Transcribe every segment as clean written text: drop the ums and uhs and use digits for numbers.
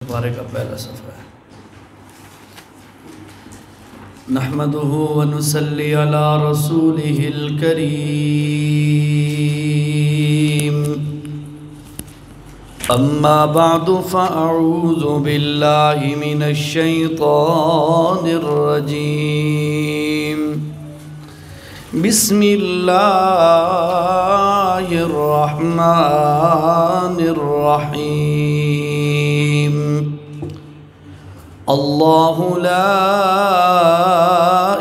بارے کا پہلا صفحہ ہے۔ نحمدہ ونصلی علی رسولہ الکریم، اما بعد فاعوذ باللہ من الشیطان الرجیم، بسم اللہ الرحمن الرحیم، اللہ لا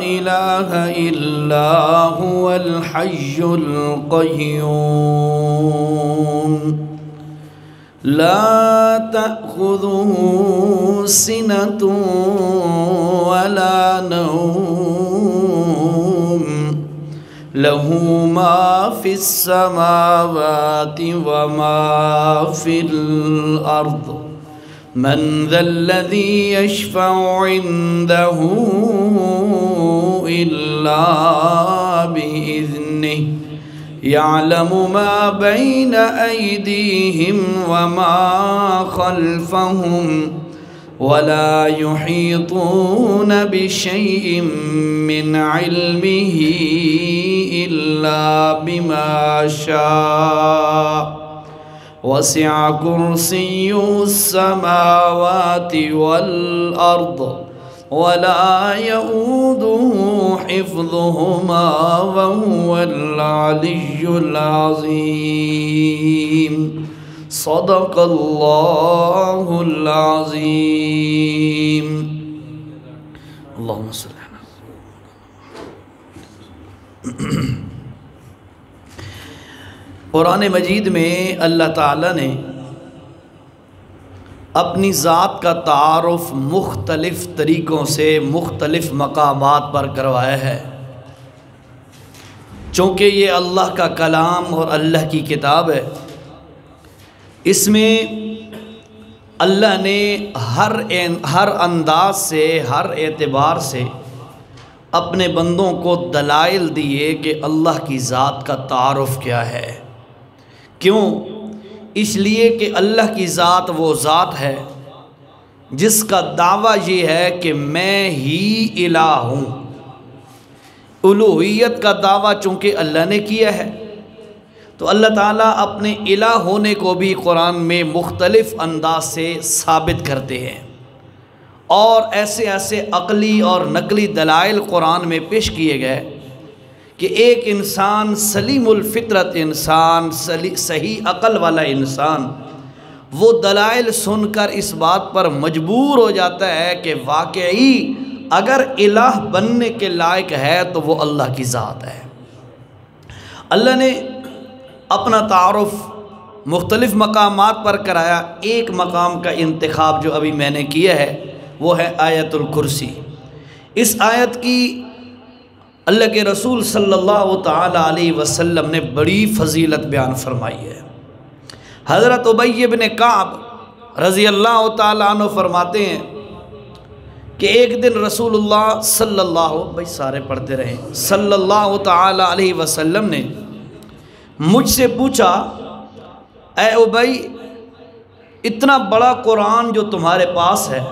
الہ الا هو الحی القیوم، لا تأخذه سنة ولا نوم، له ما في السماوات وما في الأرض، من ذا الذي يشفع عنده إلا بإذنه، يعلم ما بين أيديهم وما خلفهم، ولا يحيطون بشيء من علمه إلا بما شاء، وسع كرسيه السماوات والأرض، ولا يؤوده حفظهما وهو العلي العظيم، صدق الله العظيم۔ اللهم صل على قرآن مجید میں اللہ تعالیٰ نے اپنی ذات کا تعارف مختلف طریقوں سے مختلف مقامات پر کروایا ہے، چونکہ یہ اللہ کا کلام اور اللہ کی کتاب ہے۔ اس میں اللہ نے ہر انداز سے، ہر اعتبار سے اپنے بندوں کو دلائل دیے کہ اللہ کی ذات کا تعارف کیا ہے۔ کیوں؟ اس لیے کہ اللہ کی ذات وہ ذات ہے جس کا دعویٰ یہ ہے کہ میں ہی الہ ہوں۔ الوہیت کا دعویٰ چونکہ اللہ نے کیا ہے، تو اللہ تعالیٰ اپنے الہ ہونے کو بھی قرآن میں مختلف انداز سے ثابت کرتے ہیں، اور ایسے ایسے عقلی اور نقلی دلائل قرآن میں پیش کیے گئے کہ ایک انسان سلیم الفطرت انسان، صحیح عقل والا انسان، وہ دلائل سن کر اس بات پر مجبور ہو جاتا ہے کہ واقعی اگر الہ بننے کے لائق ہے تو وہ اللہ کی ذات ہے۔ اللہ نے اپنا تعارف مختلف مقامات پر کرایا۔ ایک مقام کا انتخاب جو ابھی میں نے کیا ہے وہ ہے آیت الکرسی۔ اس آیت کی اللہ کے رسول صلی اللہ تعالی علیہ وسلم نے بڑی فضیلت بیان فرمائی ہے۔ حضرت ابی بن کعب رضی اللہ تعالی عنہ فرماتے ہیں کہ ایک دن رسول اللہ صلی اللہ تعالی علیہ وسلم نے مجھ سے پوچھا، اے ابی، اتنا بڑا قرآن جو تمہارے پاس ہے،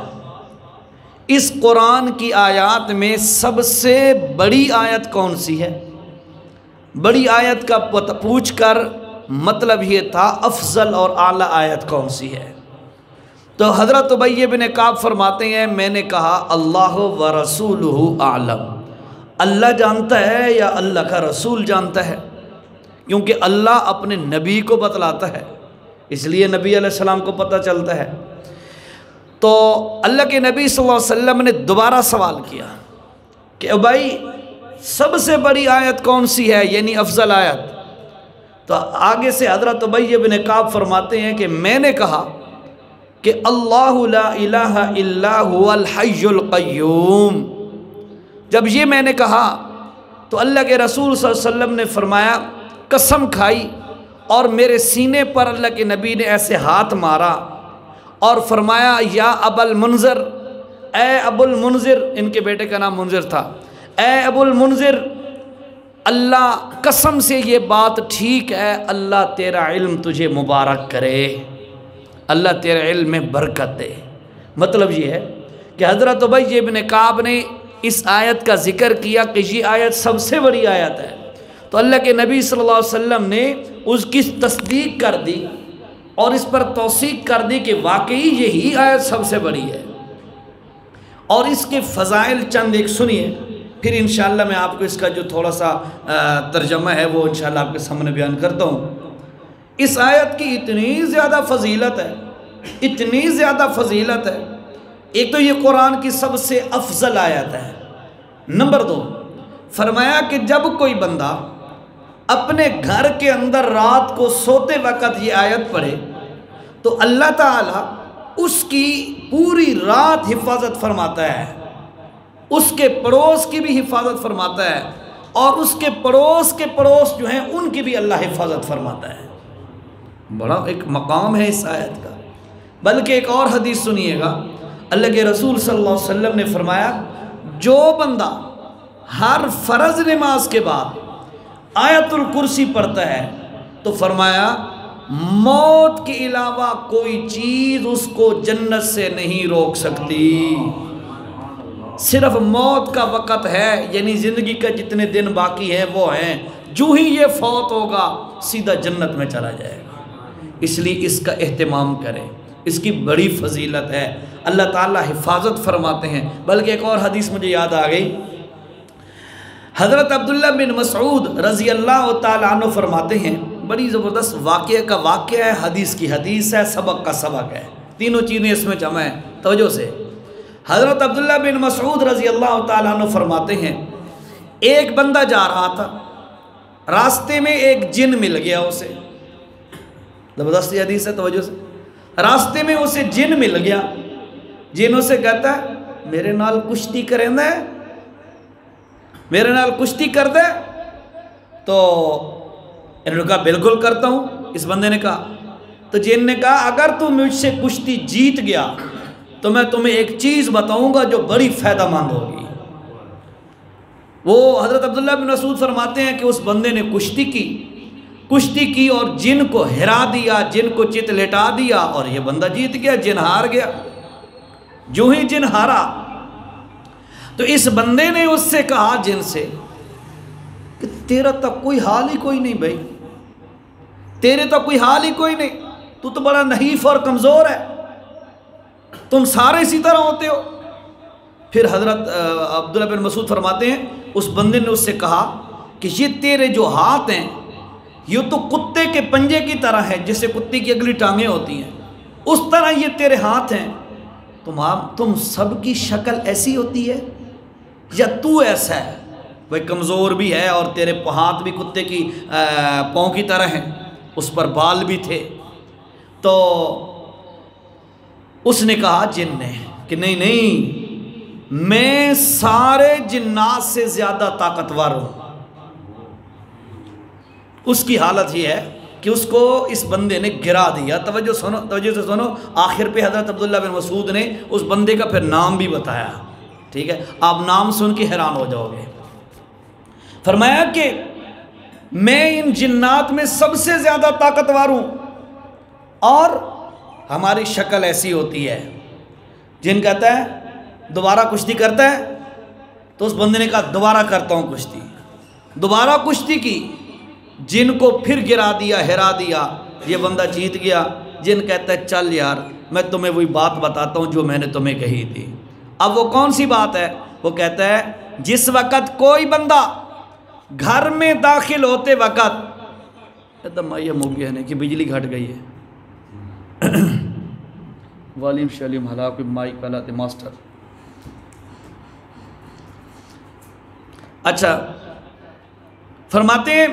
اس قرآن کی آیات میں سب سے بڑی آیت کون سی ہے؟ بڑی آیت کا پوچھ کر مطلب یہ تھا افضل اور اعلیٰ آیت کون سی ہے؟ تو حضرت ابی بن کعب فرماتے ہیں، میں نے کہا اللہ ورسولہ اعلم، اللہ جانتا ہے یا اللہ کا رسول جانتا ہے، کیونکہ اللہ اپنے نبی کو بتلاتا ہے، اس لیے نبی علیہ السلام کو پتہ چلتا ہے۔ تو اللہ کے نبی صلی اللہ علیہ وسلم نے دوبارہ سوال کیا کہ ابی، سب سے بڑی آیت کون سی ہے، یعنی افضل آیت؟ تو آگے سے حضرت ابی بن کعب فرماتے ہیں کہ میں نے کہا کہ اللہ لا الہ الا هو الحی القیوم۔ جب یہ میں نے کہا تو اللہ کے رسول صلی اللہ علیہ وسلم نے فرمایا، قسم کھائی، اور میرے سینے پر اللہ کے نبی نے ایسے ہاتھ مارا اور فرمایا، یا ابا المنذر، اے ابو المنذر، ان کے بیٹے کا نام منذر تھا، اے ابو المنذر، اللہ قسم سے یہ بات ٹھیک ہے، اللہ تیرا علم تجھے مبارک کرے، اللہ تیرے علم میں برکت دے۔ مطلب یہ ہے کہ حضرت ابی بن کعب نے اس آیت کا ذکر کیا کہ یہ آیت سب سے بڑی آیت ہے، تو اللہ کے نبی صلی اللہ علیہ وسلم نے اس کی تصدیق کر دی اور اس پر توثیق کر دی کہ واقعی یہی آیت سب سے بڑی ہے۔ اور اس کے فضائل چند ایک سنیے، پھر انشاءاللہ میں آپ کو اس کا جو تھوڑا سا ترجمہ ہے وہ انشاءاللہ آپ کے سامنے بیان کرتا ہوں۔ اس آیت کی اتنی زیادہ فضیلت ہے، اتنی زیادہ فضیلت ہے۔ ایک تو یہ قرآن کی سب سے افضل آیت ہے۔ نمبر 2، فرمایا کہ جب کوئی بندہ اپنے گھر کے اندر رات کو سوتے وقت یہ آیت پڑھے تو اللہ تعالیٰ اس کی پوری رات حفاظت فرماتا ہے، اس کے پڑوس کی بھی حفاظت فرماتا ہے، اور اس کے پڑوس جو ہیں ان کی بھی اللہ حفاظت فرماتا ہے۔ بڑا ایک مقام ہے اس آیت کا۔ بلکہ ایک اور حدیث سنیے گا، اللہ کے رسول صلی اللہ علیہ وسلم نے فرمایا جو بندہ ہر فرض نماز کے بعد آیت الکرسی پڑھتا ہے تو فرمایا موت کے علاوہ کوئی چیز اس کو جنت سے نہیں روک سکتی۔ صرف موت کا وقت ہے، یعنی زندگی کا جتنے دن باقی ہیں وہ ہیں، جو ہی یہ فوت ہوگا سیدھا جنت میں چلا جائے گا۔ اس لیے اس کا اہتمام کریں، اس کی بڑی فضیلت ہے، اللہ تعالیٰ حفاظت فرماتے ہیں۔ بلکہ ایک اور حدیث مجھے یاد آ گئی، حضرت عبداللہ بن مسعود رضی اللہ تعالیٰ عنہ فرماتے ہیں، بڑی زبردست واقعہ کا واقعہ ہے، حدیث کی حدیث ہے، سبق کا سبق ہے، تینوں چیزیں اس میں جمع ہیں، توجہ سے۔ حضرت عبداللہ بن مسعود رضی اللہ تعالیٰ عنہ فرماتے ہیں ایک بندہ جا رہا تھا، راستے میں ایک جن مل گیا اسے، زبردست حدیث ہے، توجہ سے۔ راستے میں اسے جن مل گیا، جن اسے کہتا ہے میرے نال کشتی کریں دے، میرے نال کشتی کر دے، تو انہوں نے کہا بالکل کرتا ہوں۔ اس بندے نے کہا، تو جن نے کہا اگر تم مجھ سے کشتی جیت گیا تو میں تمہیں ایک چیز بتاؤں گا جو بڑی فائدہ مند ہوگی۔ وہ حضرت عبداللہ بن مسعود فرماتے ہیں کہ اس بندے نے کشتی کی اور جن کو ہرا دیا، جن کو چت لٹا دیا، اور یہ بندہ جیت گیا، جن ہار گیا۔ جو ہی جن ہارا تو اس بندے نے اس سے کہا جن سے کہ تیرا تو کوئی حال ہی کوئی نہیں بھائی، تیرے تو کوئی حال ہی کوئی نہیں، تو بڑا نحیف اور کمزور ہے، تم سارے اسی طرح ہوتے ہو۔ پھر حضرت عبداللہ بن مسعود فرماتے ہیں اس بندے نے اس سے کہا کہ یہ تیرے جو ہاتھ ہیں یہ تو کتے کے پنجے کی طرح ہے، جیسے کتے کی اگلی ٹانگیں ہوتی ہیں، اس طرح یہ تیرے ہاتھ ہیں، تم سب کی شکل ایسی ہوتی ہے یا تو ایسا ہے؟ وہ کمزور بھی ہے اور تیرے ہاتھ بھی کتے کی پاؤں کی طرح ہیں، اس پر بال بھی تھے۔ تو اس نے کہا جن نے کہ نہیں، میں سارے جنات سے زیادہ طاقتور ہوں۔ اس کی حالت یہ ہے کہ اس کو اس بندے نے گرا دیا۔ توجہ سے سنو، آخر پہ حضرت عبداللہ بن مسعود نے اس بندے کا پھر نام بھی بتایا، ٹھیک ہے؟ آپ نام سن کے حیران ہو جاؤ گے۔ فرمایا کہ میں ان جنات میں سب سے زیادہ طاقتور ہوں اور ہماری شکل ایسی ہوتی ہے۔ جن کہتا ہے دوبارہ کشتی کرتا ہے، تو اس بندے نے کہا دوبارہ کرتا ہوں کشتی۔ دوبارہ کشتی کی، جن کو پھر گرا دیا، ہرا دیا، یہ بندہ جیت گیا۔ جن کہتا ہے چل یار میں تمہیں وہی بات بتاتا ہوں جو میں نے تمہیں کہی تھی۔ اب وہ کون سی بات ہے؟ وہ کہتا ہے جس وقت کوئی بندہ گھر میں داخل ہوتے وقت ایک دم مائیم ہو گیا ہے کہ بجلی گھٹ گئی ہے، والیم شلیم ہلاک مائک پہلاتے ماسٹر۔ اچھا فرماتے ہیں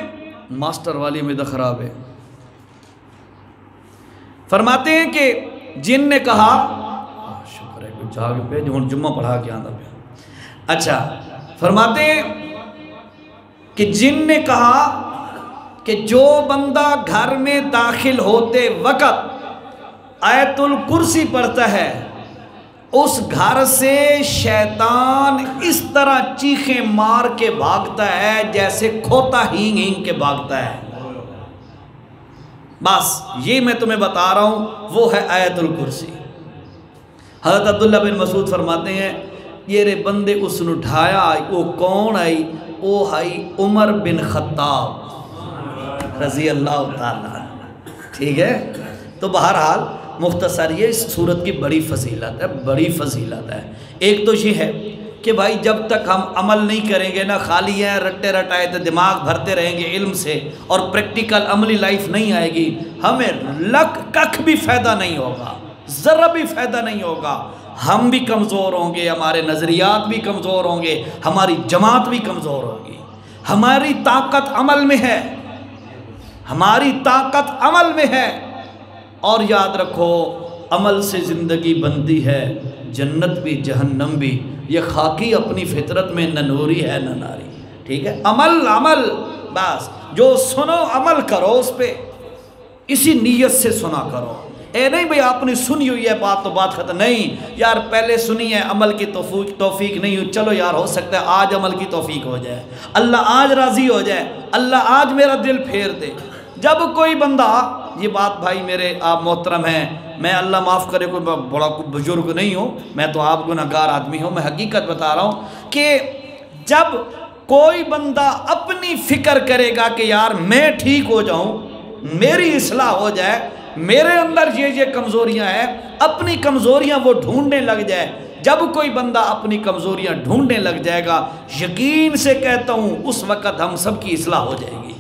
ماسٹر والی میں خراب ہے۔ فرماتے ہیں کہ جن نے کہا شکر ہے کچھ جاگ پہ جو جمعہ پڑھا کے آنا پہ۔ اچھا فرماتے ہیں کہ جن نے کہا کہ جو بندہ گھر میں داخل ہوتے وقت آیت الکرسی پڑھتا ہے اس گھر سے شیطان اس طرح چیخیں مار کے بھاگتا ہے جیسے کھوتا ہینگ ہینگ کے بھاگتا ہے۔ بس یہ میں تمہیں بتا رہا ہوں وہ ہے آیت الکرسی۔ حضرت عبداللہ بن مسعود فرماتے ہیں یہ رے بندے اس نے ڈھایا وہ کون آئی، وہ آئی عمر بن خطاب رضی اللہ تعالیٰ، ٹھیک ہے۔ تو بہرحال مختصر یہ اس صورت کی بڑی فضیلت ہے، بڑی فضیلت ہے۔ ایک تو یہ ہے کہ بھائی جب تک ہم عمل نہیں کریں گے نا، خالی ہیں رٹے رٹائے تو دماغ بھرتے رہیں گے علم سے اور پریکٹیکل عملی لائف نہیں آئے گی، ہمیں ککھ بھی فائدہ نہیں ہوگا، ذرا بھی فائدہ نہیں ہوگا۔ ہم بھی کمزور ہوں گے، ہمارے نظریات بھی کمزور ہوں گے، ہماری جماعت بھی کمزور ہوگی۔ ہماری طاقت عمل میں ہے، ہماری طاقت عمل میں ہے۔ اور یاد رکھو عمل سے زندگی بنتی ہے، جنت بھی جہنم بھی، یہ خاکی اپنی فطرت میں نہ نوری ہے نہ ناری، ٹھیک ہے۔ عمل عمل، بس جو سنو عمل کرو اس پہ، اسی نیت سے سنا کرو۔ اے نہیں بھئی آپ نے سنی ہوئی ہے بات تو بات ختم، نہیں یار پہلے سنی ہے عمل کی توفیق نہیں ہوئی، چلو یار ہو سکتا ہے آج عمل کی توفیق ہو جائے، اللہ آج راضی ہو جائے، اللہ آج میرا دل پھیر دے۔ جب کوئی بندہ، یہ بات بھائی میرے آپ محترم ہیں، میں اللہ معاف کرے کوئی بڑا بزرگ نہیں ہوں، میں تو آپ گناہگار آدمی ہوں، میں حقیقت بتا رہا ہوں کہ جب کوئی بندہ اپنی فکر کرے گا کہ یار میں ٹھیک ہو جاؤں، میری اصلاح ہو جائے، میرے اندر یہ کمزوریاں ہیں، اپنی کمزوریاں وہ ڈھونڈنے لگ جائے، جب کوئی بندہ اپنی کمزوریاں ڈھونڈنے لگ جائے گا، یقین سے کہتا ہوں اس وقت ہم سب کی اصلاح ہو جائے گی۔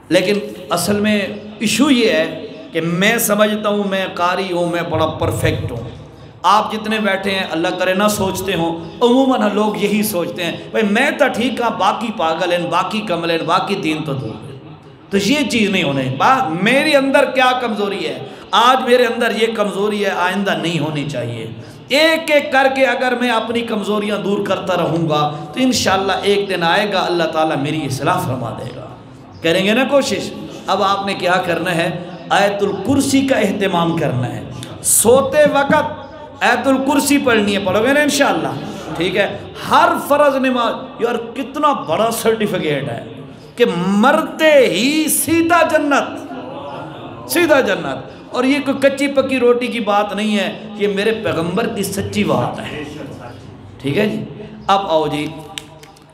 لیکن اصل میں ایشو یہ ہے کہ میں سمجھتا ہوں میں قاری ہوں، میں بڑا پرفیکٹ ہوں، آپ جتنے بیٹھے ہیں اللہ کرے نہ سوچتے ہوں، عموماً لوگ یہی سوچتے ہیں بھائی میں تو ٹھیک ہاں، باقی پاگل ہیں، باقی کمل ہیں، باقی دین تو دور ہے۔ تو یہ چیز نہیں ہونے، میرے اندر کیا کمزوری ہے، آج میرے اندر یہ کمزوری ہے، آئندہ نہیں ہونی چاہیے۔ ایک ایک کر کے اگر میں اپنی کمزوریاں دور کرتا رہوں گا تو انشاءاللہ ایک دن آئے گا اللہ تعالیٰ میری اصلاح فرما دے گا، کریں گے نا کوشش۔ اب آپ نے کیا کرنا ہے، آیت الکرسی کا اہتمام کرنا ہے، سوتے وقت آیت الکرسی پڑھنی ہے، پڑھو گے نا انشاءاللہ، ٹھیک ہے۔ ہر فرض نماز، یار کتنا بڑا سرٹیفکیٹ ہے کہ مرتے ہی سیدھا جنت، سیدھا جنت۔ اور یہ کوئی کچی پکی روٹی کی بات نہیں ہے، یہ میرے پیغمبر کی سچی بات ہے، ٹھیک ہے جی۔ اب آؤ جی،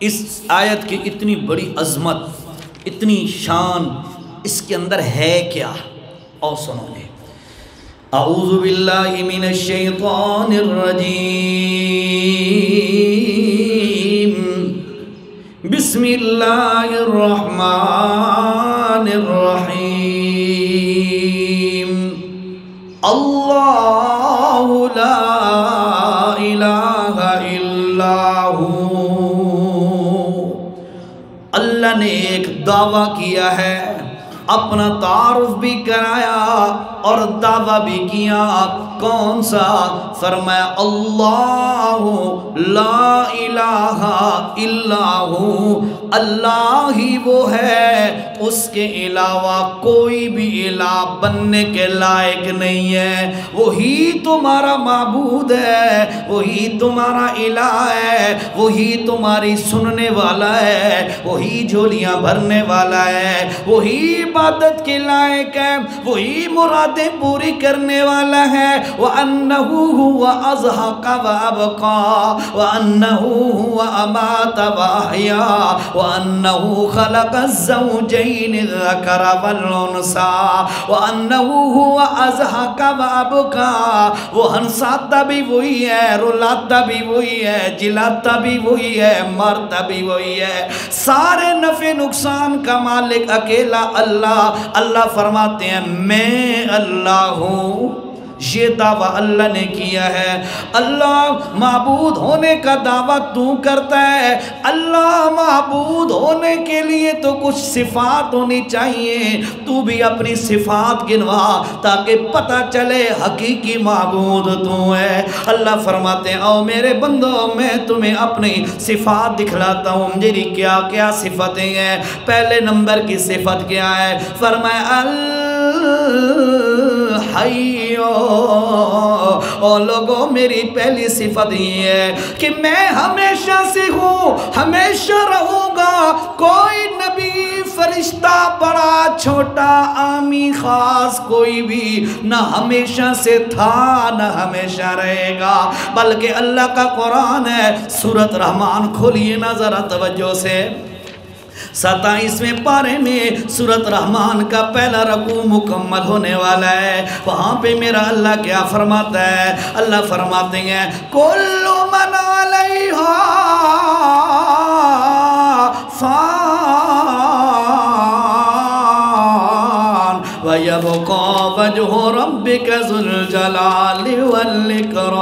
اس آیت کی اتنی بڑی عظمت، اتنی شان اس کے اندر ہے کیا، اور سنو گے۔ اعوذ باللہ من الشیطان الرجیم، بسم اللہ الرحمن الرحیم، اللہ لا الہ الا ہو۔ اللہ نے ایک دعویٰ کیا ہے، اپنا تعارف بھی کرایا اور دعویٰ بھی کیا، کون سا؟ فرمایا اللہ لا الہ الا ہو، اللہ ہی وہ ہے، اس کے علاوہ کوئی بھی الہ بننے کے لائق نہیں ہے، وہی تمہارا معبود ہے، وہی تمہارا الہ ہے، وہی تمہاری سننے والا ہے، وہی جھولیاں بھرنے والا ہے، وہی عبادت کے لائق ہے، وہی مرادیں پوری کرنے والا ہے۔ وَأَنَّهُ هُوَ أَضْحَكَ وَأَبْقَى وَأَنَّهُ هُوَ أَمَاتَ وَأَحْيَا وَأَنَّهُ خَلَقَ الزَّوْجَيْنِ الذَّكَرَ وَالْأُنثَى وَأَنَّهُ هُوَ أَضْحَكَ وَأَبْقَى، وہ ہنساتا بھی وہی ہے، رلاتا بھی وہی ہے، جلاتا بھی وہی ہے، مارتا بھی وہی ہے، سارے نفع نقصان کا مالک اکیلا اللہ۔ اللہ فرماتے ہیں میں اللہ ہوں، یہ دعویٰ اللہ نے کیا ہے۔ اللہ معبود ہونے کا دعویٰ تو کرتا ہے، اللہ معبود ہونے کے لیے تو کچھ صفات ہونی چاہیے، تو بھی اپنی صفات گنوا تاکہ پتہ چلے حقیقی معبود تو ہے۔ اللہ فرماتے ہیں او میرے بندو میں تمہیں اپنی صفات دکھلاتا ہوں، میری کیا کیا صفتیں ہیں۔ پہلے نمبر کی صفت کیا ہے؟ فرمایا الحیو، اور لوگوں میری پہلی صفت یہ ہے کہ میں ہمیشہ سے ہوں، ہمیشہ رہوں گا، کوئی نبی فرشتہ بڑا چھوٹا عامی خاص کوئی بھی نہ ہمیشہ سے تھا نہ ہمیشہ رہے گا، بلکہ اللہ کا قرآن ہے۔ سورۃ رحمان کھولیے نا ذرا توجہ سے، 27ویں پارے میں سورۃ رحمان کا پہلا رکوع مکمل ہونے والا ہے۔ وہاں پہ میرا اللہ کیا فرماتا ہے؟ اللہ فرماتے ہیں کل من علیہا فان وَيَبْقَى وَجْهُ رَبِّكَ ذُو الْجَلَالِ وَالْإِكْرَامِ۔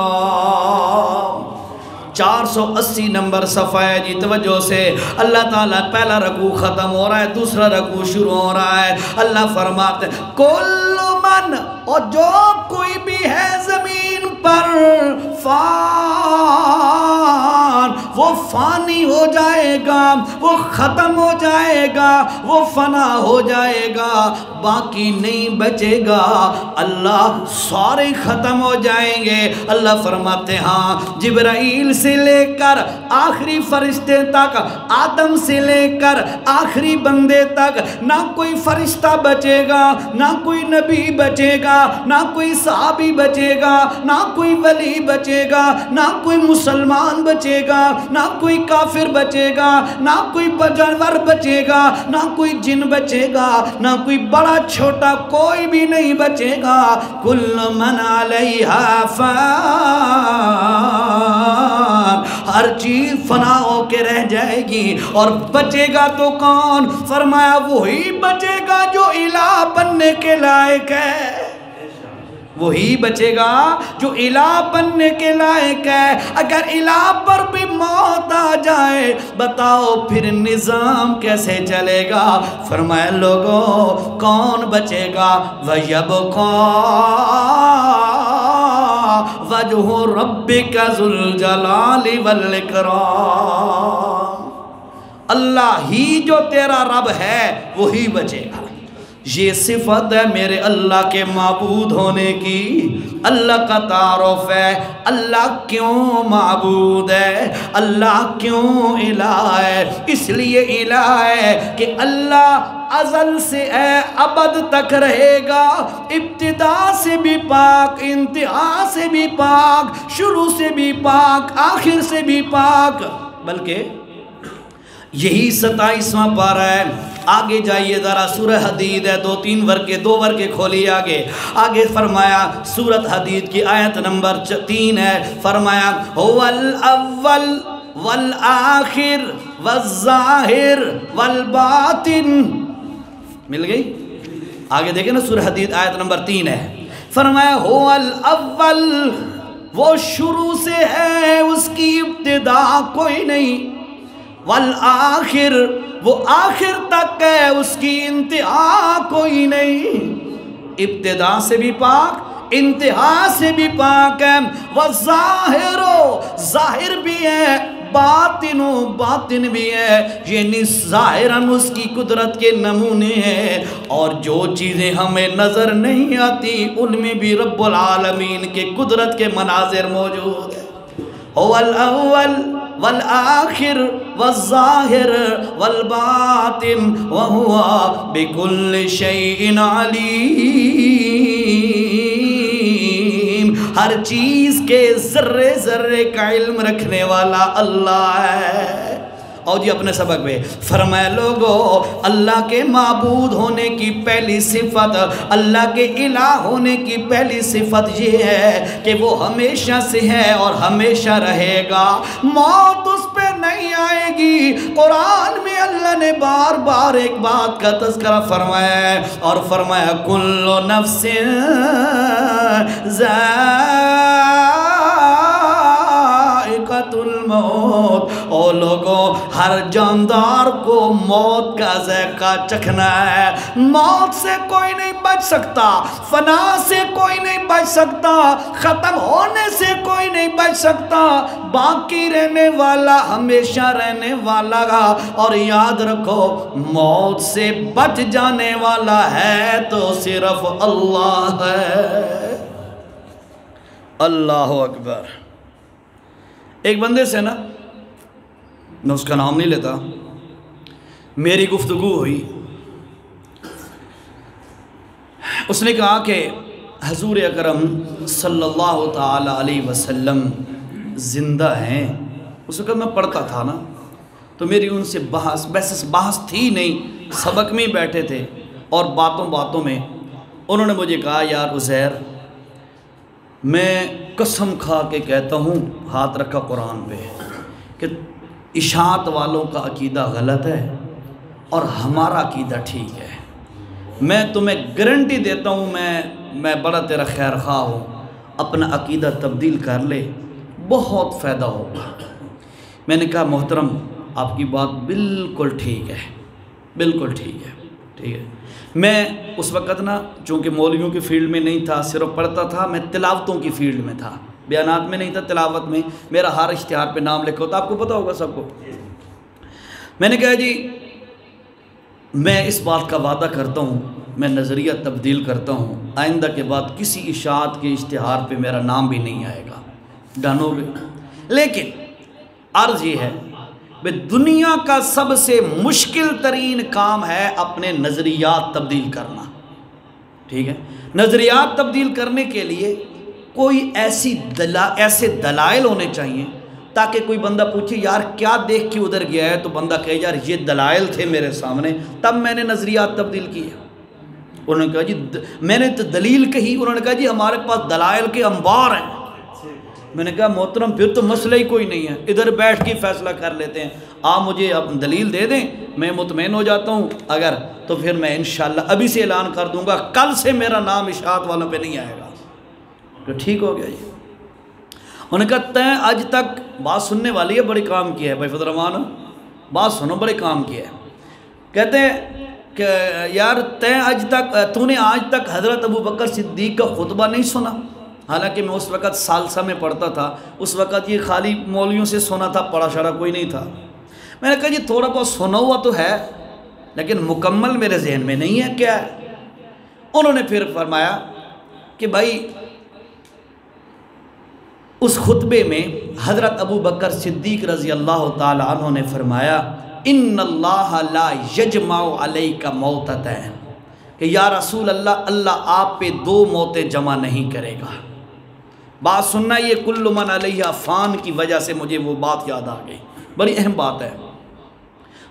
480 نمبر صفحہ ہے جی، توجہ سے۔ اللہ تعالیٰ پہلا رکوع ختم ہو رہا ہے، دوسرا رکوع شروع ہو رہا ہے۔ اللہ فرماتے ہیں کل من، اور جو کوئی بھی ہے زمین پر، فان، وہ فانی ہو جائے گا، وہ ختم ہو جائے گا، وہ فنا ہو جائے گا، باقی نہیں بچے گا۔ اللہ سارے ختم ہو جائیں گے۔ اللہ فرماتے ہاں جبرائیل سے لے کر آخری فرشتے تک، آدم سے لے کر آخری بندے تک، نہ کوئی فرشتہ بچے گا، نہ کوئی نبی بچے گا، نہ کوئی صحابی بچے گا، نہ کوئی ولی بچے گا، نہ کوئی مسلمان بچے گا، نہ کوئی کافر بچے گا، نہ کوئی جانور بچے گا، نہ کوئی جن بچے گا، نہ کوئی بڑا چھوٹا کوئی بھی نہیں بچے گا۔ کل من علیہا فان، ہر چیز فنا ہو کے رہ جائے گی، اور بچے گا تو کون؟ فرمایا وہی بچے گا جو الہ بننے کے لائق ہے، وہی بچے گا جو الہ بننے کے لائق ہے۔ اگر الہ پر بھی موت آ جائے بتاؤ پھر نظام کیسے چلے گا؟ فرمایا لوگوں کون بچے گا؟ وَيَبْقَى وَجْهُ رَبِّكَ ذُو الْجَلَالِ وَالْإِكْرَامِ۔ اللہ ہی جو تیرا رب ہے وہی بچے گا۔ یہ صفت ہے میرے اللہ کے معبود ہونے کی۔ اللہ کا تعارف ہے، اللہ کیوں معبود ہے، اللہ کیوں الہ ہے؟ اس لیے الہ ہے کہ اللہ ازل سے ہے، ابد تک رہے گا، ابتدا سے بھی پاک، انتہا سے بھی پاک، شروع سے بھی پاک، آخر سے بھی پاک۔ بلکہ یہی 27واں پارہ ہے۔ آگے جائیے ذرا، سورہ حدید ہے، 2 ورقے کھولی آگے۔ آگے فرمایا سورۃ حدید کی آیت نمبر 3 ہے، فرمایا هو الاول والآخر والظاہر والباطن۔ مل گئی؟ آگے دیکھیں نا، سورہ حدید آیت نمبر 3 ہے۔ فرمایا هو الاول، وہ شروع سے ہے، اس کی ابتدا کوئی نہیں، والآخر، وہ آخر تک ہے، اس کی انتہا کوئی نہیں، ابتدا سے بھی پاک، انتہا سے بھی پاک ہے، والظاہر، ظاہر بھی ہے، باطن بھی ہے، یعنی ظاہراً اس کی قدرت کے نمونے ہیں، اور جو چیزیں ہمیں نظر نہیں آتی ان میں بھی رب العالمین کے قدرت کے مناظر موجود ہیں۔ هو الاول والآخر والظاہر والباطن وهو بكل شيء علیم۔ ہر چیز کے ذرے ذرے کا علم رکھنے والا اللہ ہے۔ اور جی اپنے سبق میں فرمایا لوگو، اللہ کے معبود ہونے کی پہلی صفت، اللہ کے الہ ہونے کی پہلی صفت یہ ہے کہ وہ ہمیشہ سے ہے اور ہمیشہ رہے گا، موت اس پہ نہیں آئے گی۔ قرآن میں اللہ نے بار بار ایک بات کا تذکرہ فرمایا ہے، اور فرمایا کل نفس ذائقۃ الموت۔ او لوگوں، ہر جاندار کو موت کا ذائقہ چکھنا ہے۔ موت سے کوئی نہیں بچ سکتا، فنا سے کوئی نہیں بچ سکتا، ختم ہونے سے کوئی نہیں بچ سکتا، باقی رہنے والا ہمیشہ رہنے والا گا۔ اور یاد رکھو، موت سے بچ جانے والا ہے تو صرف اللہ ہے۔ اللہ اکبر۔ ایک بندے سے میں اس کا نام نہیں لیتا، میری گفتگو ہوئی، اس نے کہا کہ حضور اکرم صلی اللہ تعالی علیہ وسلم زندہ ہیں۔ اس وقت میں پڑھتا تھا نا، تو میری ان سے بحث تھی نہیں، سبق میں ہی بیٹھے تھے، اور باتوں میں انہوں نے مجھے کہا یار عزیر، میں قسم کھا کے کہتا ہوں، ہاتھ رکھا قرآن پہ، کہ اشاعت والوں کا عقیدہ غلط ہے اور ہمارا عقیدہ ٹھیک ہے۔ میں تمہیں گارنٹی دیتا ہوں، میں بڑا تیرا خیر خواہ ہوں، اپنا عقیدہ تبدیل کر لے، بہت فائدہ ہوگا۔ میں نے کہا محترم آپ کی بات بالکل ٹھیک ہے، بالکل ٹھیک ہے۔ میں اس وقت نا چونکہ مولویوں کی فیلڈ میں نہیں تھا، صرف پڑھتا تھا، میں تلاوتوں کی فیلڈ میں تھا، بیانات میں نہیں تھا، تلاوت میں میرا ہر اشتہار پہ نام لکھا ہوتا، آپ کو پتہ ہوگا سب کو۔ میں نے کہا جی میں اس بات کا وعدہ کرتا ہوں، میں نظریہ تبدیل کرتا ہوں، آئندہ کے بعد کسی اشاعت کے اشتہار پہ میرا نام بھی نہیں آئے گا، ڈن ہو گئے۔ لیکن عرض یہ ہے کہ دنیا کا سب سے مشکل ترین کام ہے اپنے نظریات تبدیل کرنا، ٹھیک ہے؟ نظریات تبدیل کرنے کے لیے کوئی ایسے دلائل ہونے چاہیے تاکہ کوئی بندہ پوچھے یار کیا دیکھ کے ادھر گیا ہے، تو بندہ کہے یار یہ دلائل تھے میرے سامنے، تب میں نے نظریات تبدیل کیے۔ انہوں نے کہا جی میں نے تو دلیل کہی، انہوں نے کہا جی ہمارے پاس دلائل کے انبار ہیں۔ میں نے کہا محترم پھر تو مسئلہ ہی کوئی نہیں ہے، ادھر بیٹھ کے فیصلہ کر لیتے ہیں، آپ مجھے اب دلیل دے دیں، میں مطمئن ہو جاتا ہوں، اگر تو پھر میں انشاءاللہ ابھی سے اعلان کر دوں گا کل سے میرا نام اشاعت والوں پہ نہیں آئے گا۔ تو ٹھیک ہو گیا جی۔ انہوں نے کہا تیں آج تک بات سننے والی ہے، بڑے کام کیا ہے بھائی فضل الرحمان، بات سنو، بڑے کام کیا ہے۔ کہتے ہیں کہ یار تو نے آج تک حضرت ابو بکر صدیق کا خطبہ نہیں سنا؟ حالانکہ میں اس وقت ثالثہ میں پڑھتا تھا، اس وقت یہ خالی مولویوں سے سنا تھا، پڑھا شڑا کوئی نہیں تھا۔ میں نے کہا جی تھوڑا بہت سنا ہوا تو ہے لیکن مکمل میرے ذہن میں نہیں ہے، کیا ہے؟ انہوں نے پھر فرمایا کہ بھائی اس خطبے میں حضرت ابو بکر صدیق رضی اللہ تعالی عنہ نے فرمایا ان اللہ لا یجمع علیک موتتین، کہ یا رسول اللہ، اللہ آپ پہ دو موتیں جمع نہیں کرے گا۔ بات سننا، یہ کل من علیہ فان کی وجہ سے مجھے وہ بات یاد آ گئی، بڑی اہم بات ہے۔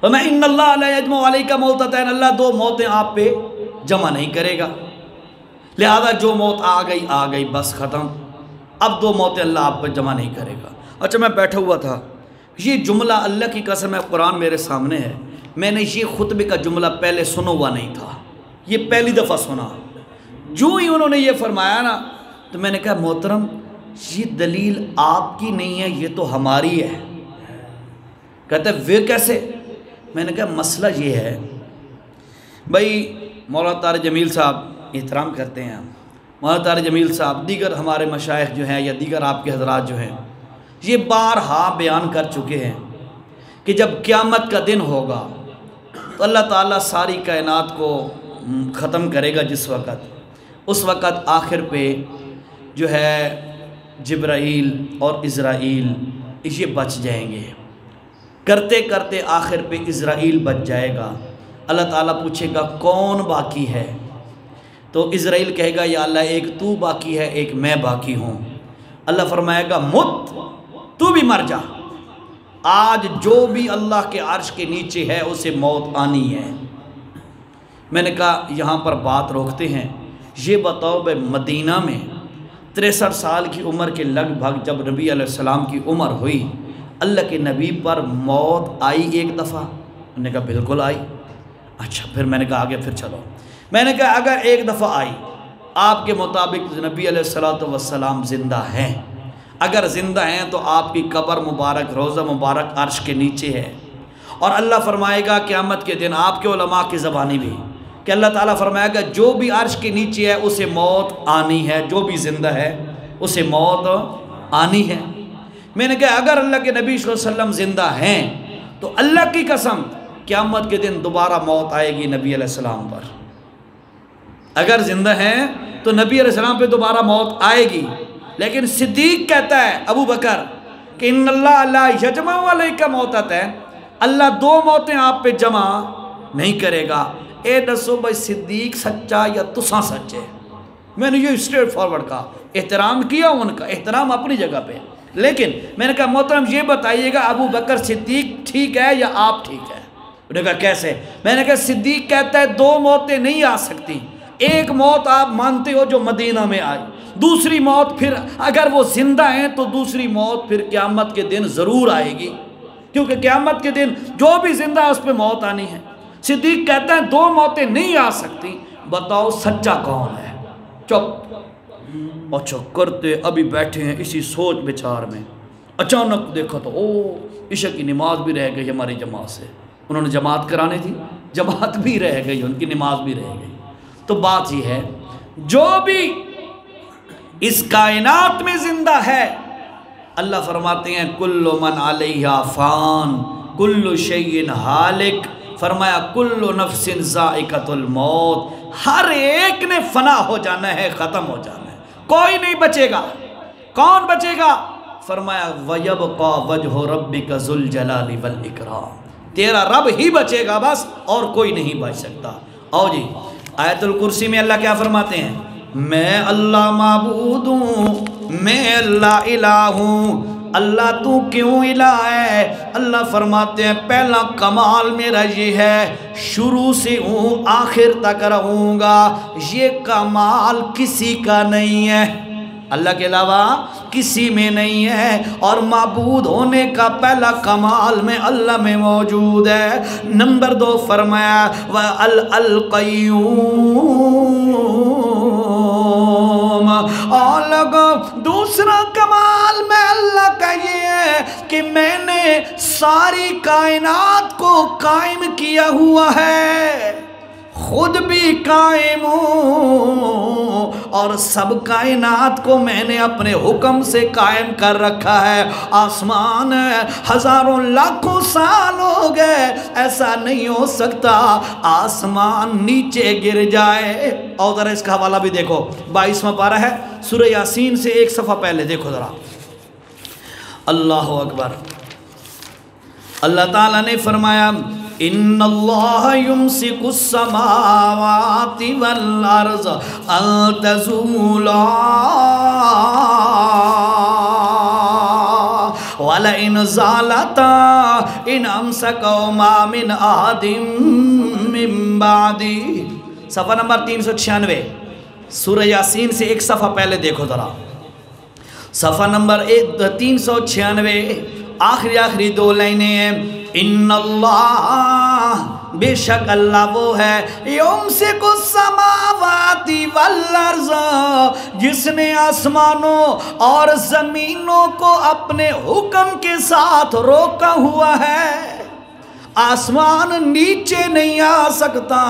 میں ان اللہ لا یجمع علیک موتتین، اللہ دو موتیں آپ پہ جمع نہیں کرے گا، لہذا جو موت آ گئی بس ختم، اب دو موتیں اللہ آپ پہ جمع نہیں کرے گا۔ اچھا میں بیٹھا ہوا تھا، یہ جملہ اللہ کی قسم ہے، قرآن میرے سامنے ہے، میں نے یہ خطبے کا جملہ پہلے سنا ہوا نہیں تھا، یہ پہلی دفعہ سنا۔ جو ہی انہوں نے یہ فرمایا نا تو میں نے کہا محترم یہ دلیل آپ کی نہیں ہے، یہ تو ہماری ہے۔ کہتے ہیں وہ کیسے؟ میں نے کہا مسئلہ یہ ہے بھائی، مولانا طارق جمیل صاحب احترام کرتے ہیں، مولانا طارق جمیل صاحب، دیگر ہمارے مشائخ جو ہیں یا دیگر آپ کے حضرات جو ہیں، یہ بارہا بیان کر چکے ہیں کہ جب قیامت کا دن ہوگا تو اللہ تعالیٰ ساری کائنات کو ختم کرے گا، جس وقت اس وقت آخر پہ جو ہے جبرائیل اور اسرائیل یہ بچ جائیں گے، کرتے کرتے آخر پہ اسرائیل بچ جائے گا۔ اللہ تعالیٰ پوچھے گا کون باقی ہے، تو اسرائیل کہے گا یا اللہ ایک تو باقی ہے، ایک میں باقی ہوں۔ اللہ فرمائے گا مت، تو بھی مر جا، آج جو بھی اللہ کے عرش کے نیچے ہے اسے موت آنی ہے۔ میں نے کہا یہاں پر بات روکتے ہیں، یہ بتاؤ بھائی مدینہ میں 63 سال کی عمر کے لگ بھگ جب نبی علیہ السلام کی عمر ہوئی، اللہ کے نبی پر موت آئی ایک دفعہ؟ انہوں نے کہا بالکل آئی۔ اچھا پھر میں نے کہا آگے پھر چلو، میں نے کہا اگر ایک دفعہ آئی، آپ کے مطابق نبی علیہ السلام زندہ ہیں، اگر زندہ ہیں تو آپ کی قبر مبارک، روضہ مبارک عرش کے نیچے ہے، اور اللہ فرمائے گا قیامت کے دن آپ کے علماء کی زبانی بھی کہ اللہ تعالیٰ فرمائے گا جو بھی عرش کے نیچے ہے اسے موت آنی ہے، جو بھی زندہ ہے اسے موت آنی ہے۔ میں نے کہا اگر اللہ کے نبی صلی اللہ علیہ وسلم زندہ ہیں تو اللہ کی قسم قیامت کے دن دوبارہ موت آئے گی نبی علیہ السلام پر۔ اگر زندہ ہیں تو نبی علیہ السلام پہ دوبارہ موت آئے گی، لیکن صدیق کہتا ہے ابو بکر کہ ان اللہ لا یجمع علیک موتتین، اللہ دو موتیں آپ پہ جمع نہیں کرے گا، اے دسو بھائی صدیق سچا یا تساں سچے؟ میں نے یہ اسٹریٹ فارورڈ کہا، احترام کیا ان کا، احترام اپنی جگہ پہ، لیکن میں نے کہا محترم یہ بتائیے گا ابو بکر صدیق ٹھیک ہے یا آپ ٹھیک ہے؟ انہوں نے کہا کیسے؟ میں نے کہا صدیق کہتا ہے 2 موتیں نہیں آ سکتی، ایک موت آپ مانتے ہو جو مدینہ میں آئی، دوسری موت پھر اگر وہ زندہ ہیں تو دوسری موت پھر قیامت کے دن ضرور آئے گی، کیونکہ قیامت کے دن جو بھی زندہ ہے اس پہ موت آنی ہے۔ صدیق کہتا ہے 2 موتیں نہیں آ سکتی، بتاؤ سچا کون ہے؟ چپ، اچھا کرتے ابھی بیٹھے ہیں اسی سوچ بچار میں، اچانک دیکھا تو عشاء کی نماز بھی رہ گئی ہماری جماعت سے، انہوں نے جماعت کرانی تھی، جماعت بھی رہ گئی، ان کی نماز بھی رہ گئی۔ تو بات یہ ہے جو بھی اس کائنات میں زندہ ہے، اللہ فرماتے ہیں کل من علیہا فان کل شیء ہالک، فرمایا کل نفس ذائقۃ الموت، ہر ایک نے فنا ہو جانا ہے، ختم ہو جانا ہے، کوئی نہیں بچے گا۔ کون بچے گا؟ فرمایا وَيَبْقَى وَجْهُ رَبِّكَ ذُو الْجَلَالِ وَالْإِكْرَامِ، تیرا رب ہی بچے گا بس، اور کوئی نہیں بچ سکتا۔ آؤ جی آیت الکرسی میں اللہ کیا فرماتے ہیں؟ میں اللہ معبود ہوں، میں اللہ الہ ہوں۔ اللہ تو کیوں الہ ہے؟ اللہ فرماتے ہیں پہلا کمال میرا یہ ہے، شروع سے ہوں آخر تک رہوں گا، یہ کمال کسی کا نہیں ہے، اللہ کے علاوہ کسی میں نہیں ہے، اور معبود ہونے کا پہلا کمال میں اللہ میں موجود ہے۔ نمبر 2 فرمایا القیوم، اور لوگوں دوسرا کمال میں اللہ کا یہ ہے کہ میں نے ساری کائنات کو قائم کیا ہوا ہے، خود بھی قائم ہوں اور سب کائنات کو میں نے اپنے حکم سے قائم کر رکھا ہے۔ آسمان ہے، ہزاروں لاکھوں سال ہو گئے، ایسا نہیں ہو سکتا آسمان نیچے گر جائے۔ اور ذرا اس کا حوالہ بھی دیکھو، 22واں پارہ ہے سورہ یاسین سے 1 صفحہ پہلے دیکھو ذرا، اللہ اکبر۔ اللہ تعالیٰ نے فرمایا ان اللہ یمسک السماوات والارض ان تزولا ولئن زالتا ان امسکہما من احد من بعدی۔ صفحہ نمبر 396 سورہ یاسین سے 1 صفحہ پہلے دیکھو ذرا، صفحہ نمبر 396 آخری 2 لائنیں ہیں۔ ان اللہ، بے شک اللہ وہ ہے، یمسک السماوات والارض، جس نے آسمانوں اور زمینوں کو اپنے حکم کے ساتھ روکا ہوا ہے۔ آسمان نیچے نہیں آ سکتا،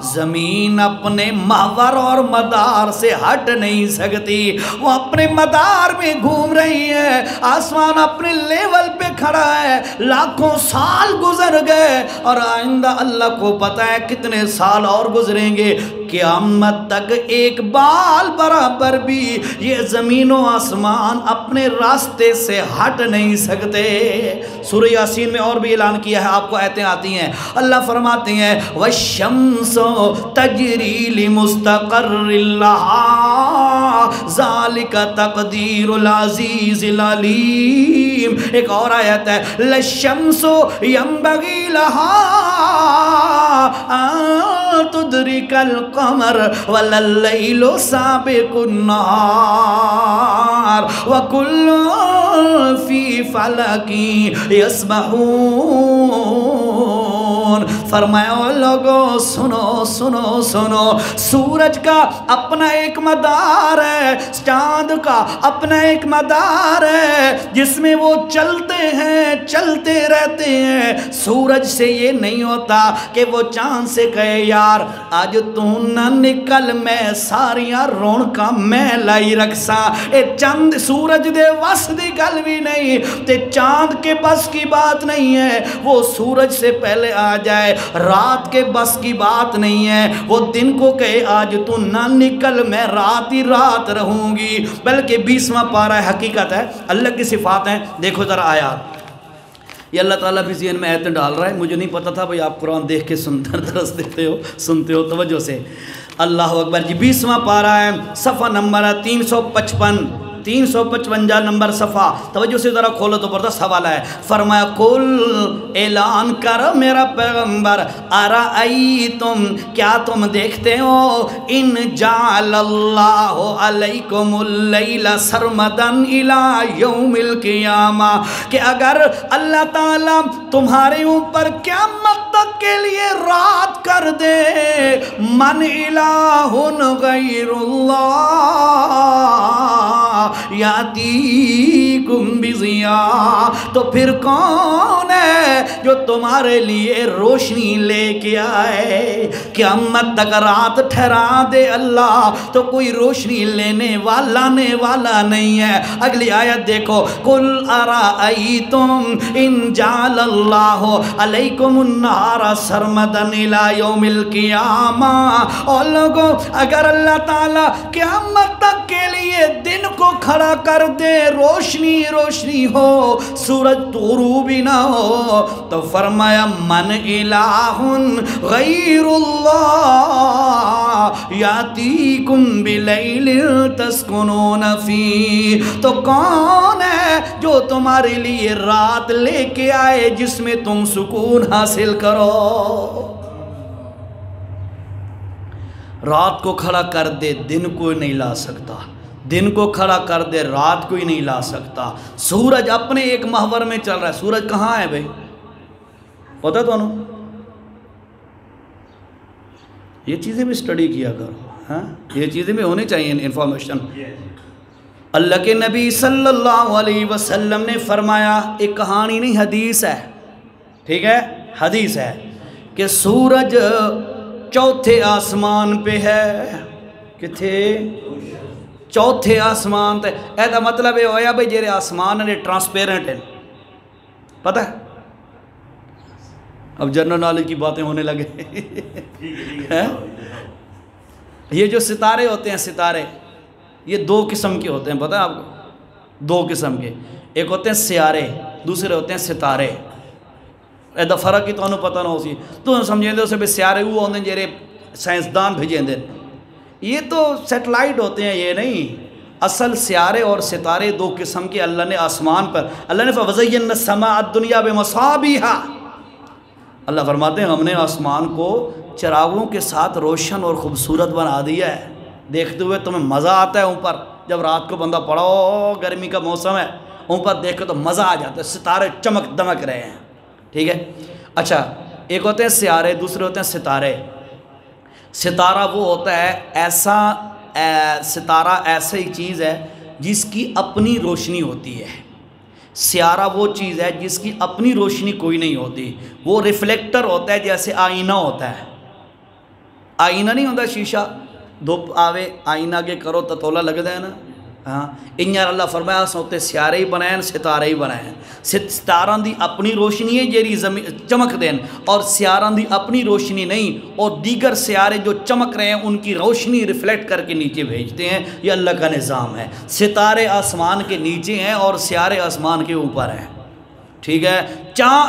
زمین اپنے محور اور مدار سے ہٹ نہیں سکتی، وہ اپنے مدار میں گھوم رہی ہے، آسمان اپنے لیول پہ کھڑا ہے۔ لاکھوں سال گزر گئے اور آئندہ اللہ کو پتہ ہے کتنے سال اور گزریں گے، قیامت تک ایک بال برابر بھی یہ زمین و آسمان اپنے راستے سے ہٹ نہیں سکتے۔ سورہ یاسین میں اور بھی اعلان کیا ہے، آپ کو آیتیں آتی ہیں، اللہ فرماتے ہیں وَالشَّمْسُ تَجْرِي لِمُسْتَقَرٍّ لَهَا ذَلِكَ تَقْدِيرُ الْعَزِيزِ الْعَلِيمِ۔ ایک اور آیت ہے لَلشَّمْسُ يَنبَغِي لَهَا أَن تُدْرِكَ الْقَمَرَ وَلَا اللَّيْلُ سَابِقُ النَّهَارِ وَكُلٌّ فِي فَلَكٍ يَسْبَحُونَ۔ فرمایا لوگوں سنو سنو سنو، سورج کا اپنا ایک مدار ہے، چاند کا اپنا ایک مدار ہے، جس میں وہ چلتے ہیں، چلتے رہتے ہیں۔ سورج سے یہ نہیں ہوتا کہ وہ چاند سے کہے یار آج تو نہ نکل، میں ساریاں رونقاں میں لائی رکھساں، اے چند سورج دے وس دی گل بھی نہیں، تے چاند کے بس کی بات نہیں ہے وہ سورج سے پہلے آ جائے، رات کے بس کی بات نہیں ہے وہ دن کو کہے آج تو نہ نکل، میں رات ہی رات رہوں گی، بلکہ 20واں پارہ حقیقت ہے، اللہ کی صفات ہیں۔ دیکھو ذرا آیات، یہ اللہ تعالیٰ بھی ذہن میں آیتیں ڈال رہا ہے، مجھے نہیں پتہ تھا بھئی آپ قرآن دیکھ کے درس دیتے ہو، سنتے ہو توجہ سے۔ اللہ اکبر جی 20واں پارہ ہے، صفحہ نمبر 355 نمبر صفحہ، توجہ سے ذرا کھولو تو زبردست حوالہ ہے۔ فرمایا کل اعلان کر میرا پیغمبر، ارائیتم کیا تم دیکھتے ہو، ان جعل اللہ علیکم اللیل سرمدن الی یوم القیامہ، کہ اگر اللہ تعالیٰ تمہارے اوپر قیامت تک کے لیے رات کر دے، من الہ غیر اللہ یاتیکم بضیاء، تو پھر کون ہے جو تمہارے لیے روشنی لے کے آئے؟ قیامت تک رات ٹھہرا دے اللہ تو کوئی روشنی لینے والا نہیں ہے۔ اگلی آیت دیکھو، قل ارائیتم ان جعل اللہ علیکم النہار سرمدن الی یوم القیامہ، اور لوگوں اگر اللہ تعالیٰ قیامت تک کے لیے دن کو کھڑا کر دے، روشنی ہو، سورج غروبی نہ ہو، تو فرمایا من الہ غیر اللہ یاتیکم بلیل تسکنون فی، تو کون ہے جو تمہارے لیے رات لے کے آئے جس میں تم سکون حاصل کرو؟ رات کو کھڑا کر دے دن کو نہیں لا سکتا، دن کو کھڑا کر دے رات کو ہی نہیں لا سکتا۔ سورج اپنے ایک محور میں چل رہا ہے، سورج کہاں ہے بھائی پتہ تو انہوں؟ یہ چیزیں بھی سٹڈی کیا کرو، ہاں یہ چیزیں بھی ہونی چاہیے انفارمیشن۔ اللہ کے نبی صلی اللہ علیہ وسلم نے فرمایا، ایک کہانی نہیں حدیث ہے، ٹھیک ہے حدیث ہے، کہ سورج چوتھے آسمان پہ ہے، کتھے؟ چوتھے آسمان تے، ایدہ مطلب ہے ہویا بھئی جیرے آسمان نے ٹرانسپیرنٹ ہیں، پتہ ہے؟ اب جنرل نالج کی باتیں ہونے لگے۔ یہ جو ستارے ہوتے ہیں، ستارے یہ دو قسم کے ہوتے ہیں، پتہ ہے آپ کو؟ دو قسم کے، ایک ہوتے ہیں سیارے، دوسرے ہوتے ہیں ستارے۔ ایدہ فرق ہی تو انہوں پتہ نہ ہو سی، تو سمجھیں دے اسے بھی سیارے وہ ہوندے جیرے سائنسدان بھیجیں دے، یہ تو سیٹلائٹ ہوتے ہیں، یہ نہیں۔ اصل سیارے اور ستارے دو قسم کے اللہ نے آسمان پر، اللہ نے فَوَزَيَّنَّ السَّمَاءَ الدُّنْيَا بِمَصَابِيحَ، اللہ فرماتے ہیں ہم نے آسمان کو چراغوں کے ساتھ روشن اور خوبصورت بنا دیا ہے، دیکھتے ہوئے تمہیں مزہ آتا ہے اوپر، جب رات کو بندہ پڑھو گرمی کا موسم ہے اوپر دیکھ کے تو مزہ آ جاتا ہے، ستارے چمک دمک رہے ہیں، ٹھیک ہے۔ اچھا ایک ہوتے ہیں سیارے، دوسرے ہوتے ہیں ستارے۔ ستارہ وہ ہوتا ہے ایسا، ستارہ ایسی چیز ہے جس کی اپنی روشنی ہوتی ہے، سیارہ وہ چیز ہے جس کی اپنی روشنی کوئی نہیں ہوتی، وہ ریفلیکٹر ہوتا ہے، جیسے آئینہ ہوتا ہے، آئینہ نہیں ہوتا شیشہ، دھوپ آوے آئینہ کے کرو تو تولا لگتا ہے نا، ہاں انجار اللہ فرمایا سوتے سیارے ہی بنائیں ستارے ہی بنائیں، ستارہ دی اپنی روشنی ہے جیری چمک دیں، اور سیارہ دی اپنی روشنی نہیں، اور دیگر سیارے جو چمک رہے ہیں ان کی روشنی ریفلیکٹ کر کے نیچے بھیجتے ہیں، یہ اللہ کا نظام ہے۔ ستارے آسمان کے نیچے ہیں اور سیارے آسمان کے اوپر ہیں، ٹھیک ہے۔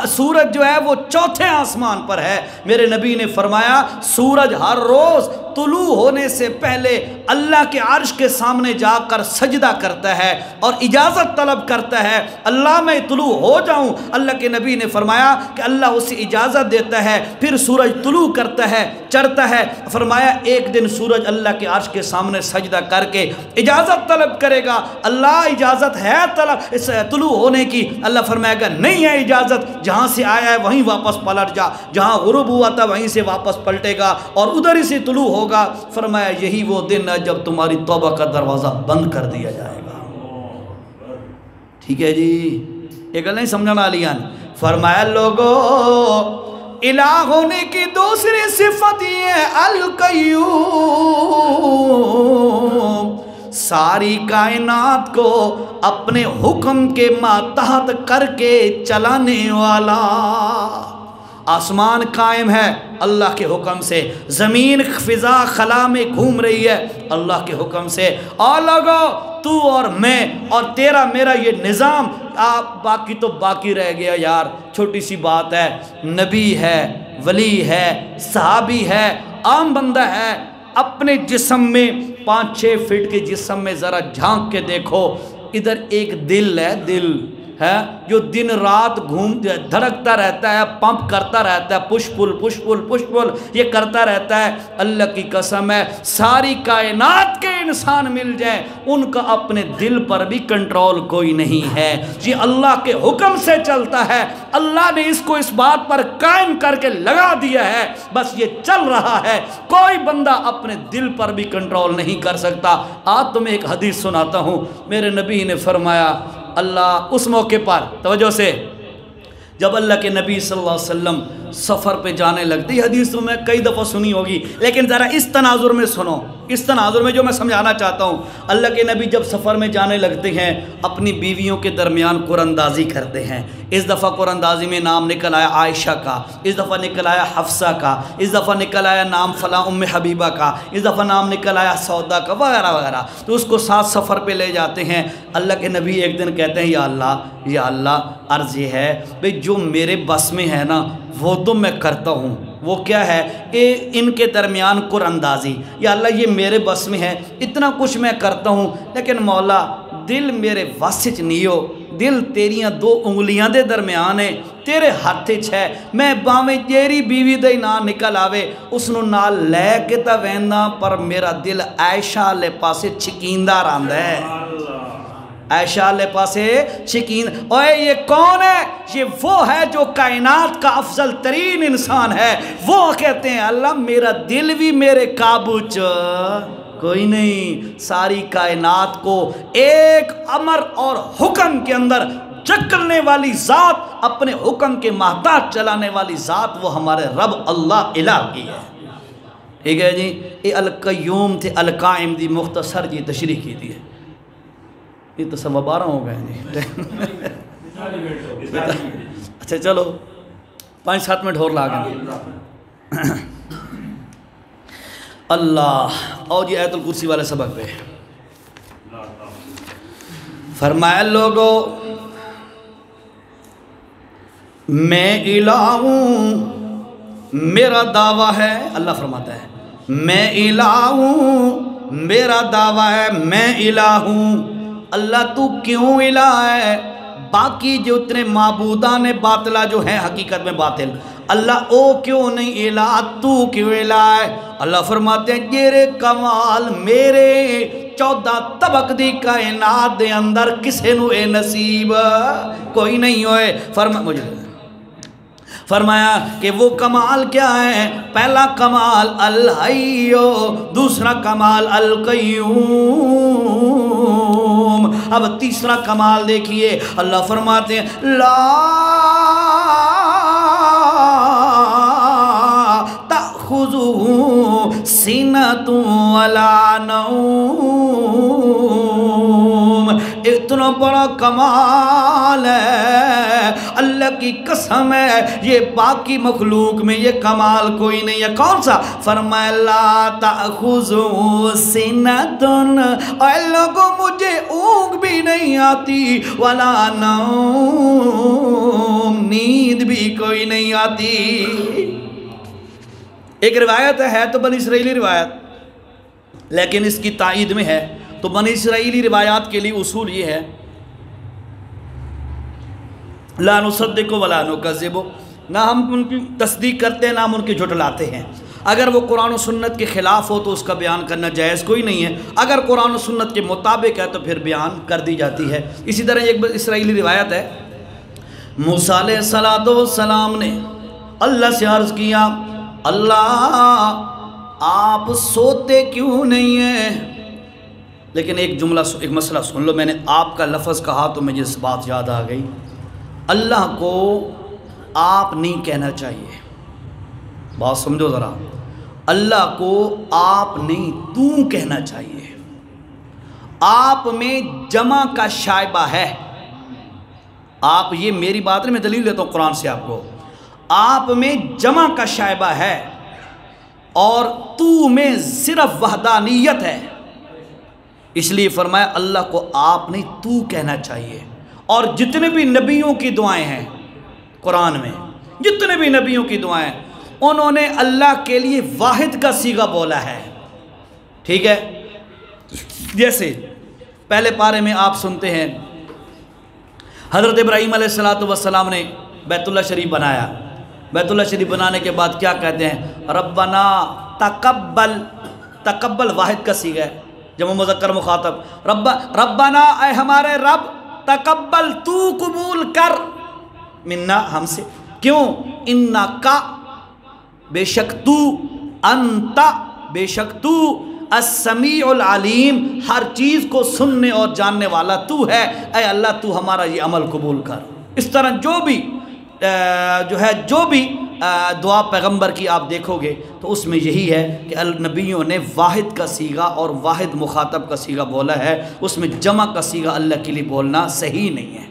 سورج جو ہے وہ چوتھے آسمان پر ہے، میرے نبی نے فرمایا سورج ہر روز طلوع ہونے سے پہلے اللہ کے عرش کے سامنے جا کر سجدہ کرتا ہے اور اجازت طلب کرتا ہے، اللہ میں طلوع ہو جاؤں۔ اللہ کے نبی نے فرمایا کہ اللہ اسے اجازت دیتا ہے، پھر سورج طلوع کرتا ہے، چڑھتا ہے۔ فرمایا ایک دن سورج اللہ کے عرش کے سامنے سجدہ کر کے اجازت طلب کرے گا، اللہ اجازت ہے طلوع ہونے کی؟ اللہ فرمائے گا نہیں ہے اجازت، جہاں سے آیا ہے وہیں واپس پلٹ جا، جہاں غروب ہوا تھا وہیں سے واپس پلٹے گا اور ادھر ہی سے طلوع ہوگا۔ فرمایا یہی وہ دن ہے جب تمہاری توبہ کا دروازہ بند کر دیا جائے گا، ٹھیک ہے جی، یہ گل نہیں سمجھنا لیان۔ فرمایا لوگو الہ ہونے کی دوسری صفت یہ ہے القیوم، ساری کائنات کو اپنے حکم کے ماتحت کر کے چلانے والا۔ آسمان قائم ہے اللہ کے حکم سے، زمین فضا خلا میں گھوم رہی ہے اللہ کے حکم سے، اور لوگو تو اور میں اور تیرا میرا یہ نظام باقی تو باقی رہ گیا یار، چھوٹی سی بات ہے، نبی ہے، ولی ہے، صحابی ہے، عام بندہ ہے، اپنے جسم میں 5-6 فٹ کے جسم میں ذرا جھانک کے دیکھو، ادھر ایک دل ہے، دل ہے جو دن رات دھڑکتا رہتا ہے، پمپ کرتا رہتا ہے، پش پل یہ کرتا رہتا ہے۔ اللہ کی قسم ہے ساری کائنات کے انسان مل جائیں، ان کا اپنے دل پر بھی کنٹرول کوئی نہیں ہے، یہ اللہ کے حکم سے چلتا ہے، اللہ نے اس کو اس بات پر قائم کر کے لگا دیا ہے، بس یہ چل رہا ہے، کوئی بندہ اپنے دل پر بھی کنٹرول نہیں کر سکتا۔ آج تمہیں ایک حدیث سناتا ہوں، میرے نبی نے فرمایا، اللہ اس موقع پر توجہ سے جب اللہ کے نبی صلی اللہ علیہ وسلم سفر پہ جانے لگتے، یہ حدیث تو میں کئی دفعہ سنی ہوگی لیکن ذرا اس تناظر میں سنو، اس تناظر میں جو میں سمجھانا چاہتا ہوں، اللہ کے نبی جب سفر میں جانے لگتے ہیں اپنی بیویوں کے درمیان قرآن اندازی کرتے ہیں۔ اس دفعہ قرآن اندازی میں نام نکل آیا عائشہ کا، اس دفعہ نکل آیا حفصہ کا، اس دفعہ نکل آیا نام فلاں ام حبیبہ کا، اس دفعہ نام نکل آیا سودا کا، وغیرہ وغیرہ، تو اس کو ساتھ سفر پہ لے جاتے ہیں۔ اللہ کے نبی ایک دن کہتے ہیں یا اللہ عرض یہ ہے بھئی جو میرے بس میں ہے نا وہ تو میں کرتا ہوں، وہ کیا ہے ان کے درمیان قرآن اندازی، یا اللہ یہ میرے بس میں ہے، اتنا کچھ میں کرتا ہوں، لیکن مولا دل میرے واسچ نہیں ہو، دل تیریاں 2 انگلیاں دے درمیان ہے، تیرے ہاتھ ہے، میں باویں تیری بیوی دے نہ نکل آوے اس نو نال لے کے تا ویندا، پر میرا دل عائشہ لے پاسے چھکیندہ رہندا ہے، عائشہ لے پاسے چھکین۔ اوے یہ کون ہے؟ یہ وہ ہے جو کائنات کا افضل ترین انسان ہے، وہ کہتے ہیں اللہ میرا دل بھی میرے قابو کوئی نہیں، ساری کائنات کو ایک امر اور حکم کے اندر چکرنے والی ذات، اپنے حکم کے محتاج چلانے والی ذات وہ ہمارے رب اللہ الہ کی ہے۔ ٹھیک ہے جی، یہ القیوم تھے، القائم دی مختصر جی تشریح کی دی ہے، یہ تو سوا 12 ہو گئے جی اچھا چلو 5-7 منٹ اور لاگیں اللہ۔ اور جی آیت الکرسی والے سبق پہ فرمایا لوگو میں الہ ہوں، میرا دعویٰ ہے، اللہ فرماتا ہے میں الہ ہوں، میرا دعویٰ ہے میں الہ ہوں۔ اللہ تو کیوں الہ ہے؟ باقی جو اتنے معبودان باطلہ جو ہیں حقیقت میں باطل، اللہ او کیوں نہیں الہ، تو کیوں الہ ہے؟ اللہ فرماتے ہیں یہ کمال میرے 14 طبق دی کائنات دے اندر کسے نو اے نصیب کوئی نہیں ہوئے۔ فرمایا کہ وہ کمال کیا ہے؟ پہلا کمال الحیو، دوسرا کمال القیوم، اب تیسرا کمال دیکھیے، اللہ فرماتے ہیں لا تأخذہ سنۃ ولا نوم۔ اتنا بڑا کمال ہے، اللہ کی قسم ہے یہ باقی مخلوق میں یہ کمال کوئی نہیں ہے۔ کون سا؟ فرمایا لا تأخذہ سنۃ، اے لوگوں مجھے اونگ بھی نہیں آتی، ولا نوم، نیند بھی کوئی نہیں آتی۔ ایک روایت ہے تو بنی اسرائیلی روایت، لیکن اس کی تائید میں ہے، تو بنی اسرائیلی روایات کے لیے اصول یہ ہے لا نصدق ولا نکذب، نہ ہم ان کی تصدیق کرتے ہیں نہ ہم ان کی جھٹلاتے ہیں۔ اگر وہ قرآن و سنت کے خلاف ہو تو اس کا بیان کرنا جائز کوئی نہیں ہے، اگر قرآن و سنت کے مطابق ہے تو پھر بیان کر دی جاتی ہے۔ اسی طرح ایک اسرائیلی روایت ہے، موسیٰ علیہ السلام نے اللہ سے عرض کیا اللہ آپ سوتے کیوں نہیں ہیں؟ لیکن ایک مسئلہ سن لو، میں نے آپ کا لفظ کہا تو مجھے اس بات یاد آ گئی، اللہ کو آپ نہیں کہنا چاہیے، بات سمجھو ذرا، اللہ کو آپ نہیں تو کہنا چاہیے۔ آپ میں جمع کا شائبہ ہے، آپ یہ میری بات نہیں، میں دلیل دیتا ہوں قرآن سے آپ کو، آپ میں جمع کا شائبہ ہے اور تو میں صرف وحدانیت ہے، اس لیے فرمایا اللہ کو آپ نہیں تو کہنا چاہیے۔ اور جتنے بھی نبیوں کی دعائیں ہیں قرآن میں، جتنے بھی نبیوں کی دعائیں، انہوں نے اللہ کے لیے واحد کا صیغہ بولا ہے، ٹھیک ہے؟ جیسے پہلے پارے میں آپ سنتے ہیں حضرت ابراہیم علیہ السلام نے بیت اللہ شریف بنایا، بیت اللہ شریف بنانے کے بعد کیا کہتے ہیں؟ ربنا تقبل، تقبل واحد کا صیغہ ہے، جمع مذکر مخاطب، ربنا اے ہمارے رب، تقبل تو قبول کر، منا ہم سے، کیوں؟ انکا بے شک تو، انتا بے شک تو، السمیع العلیم ہر چیز کو سننے اور جاننے والا تو ہے، اے اللہ تو ہمارا یہ عمل قبول کر۔ اس طرح جو بھی دعا پیغمبر کی آپ دیکھو گے تو اس میں یہی ہے کہ نبیوں نے واحد کا صیغہ اور واحد مخاطب کا صیغہ بولا ہے، اس میں جمع کا صیغہ اللہ کے لیے بولنا صحیح نہیں ہے۔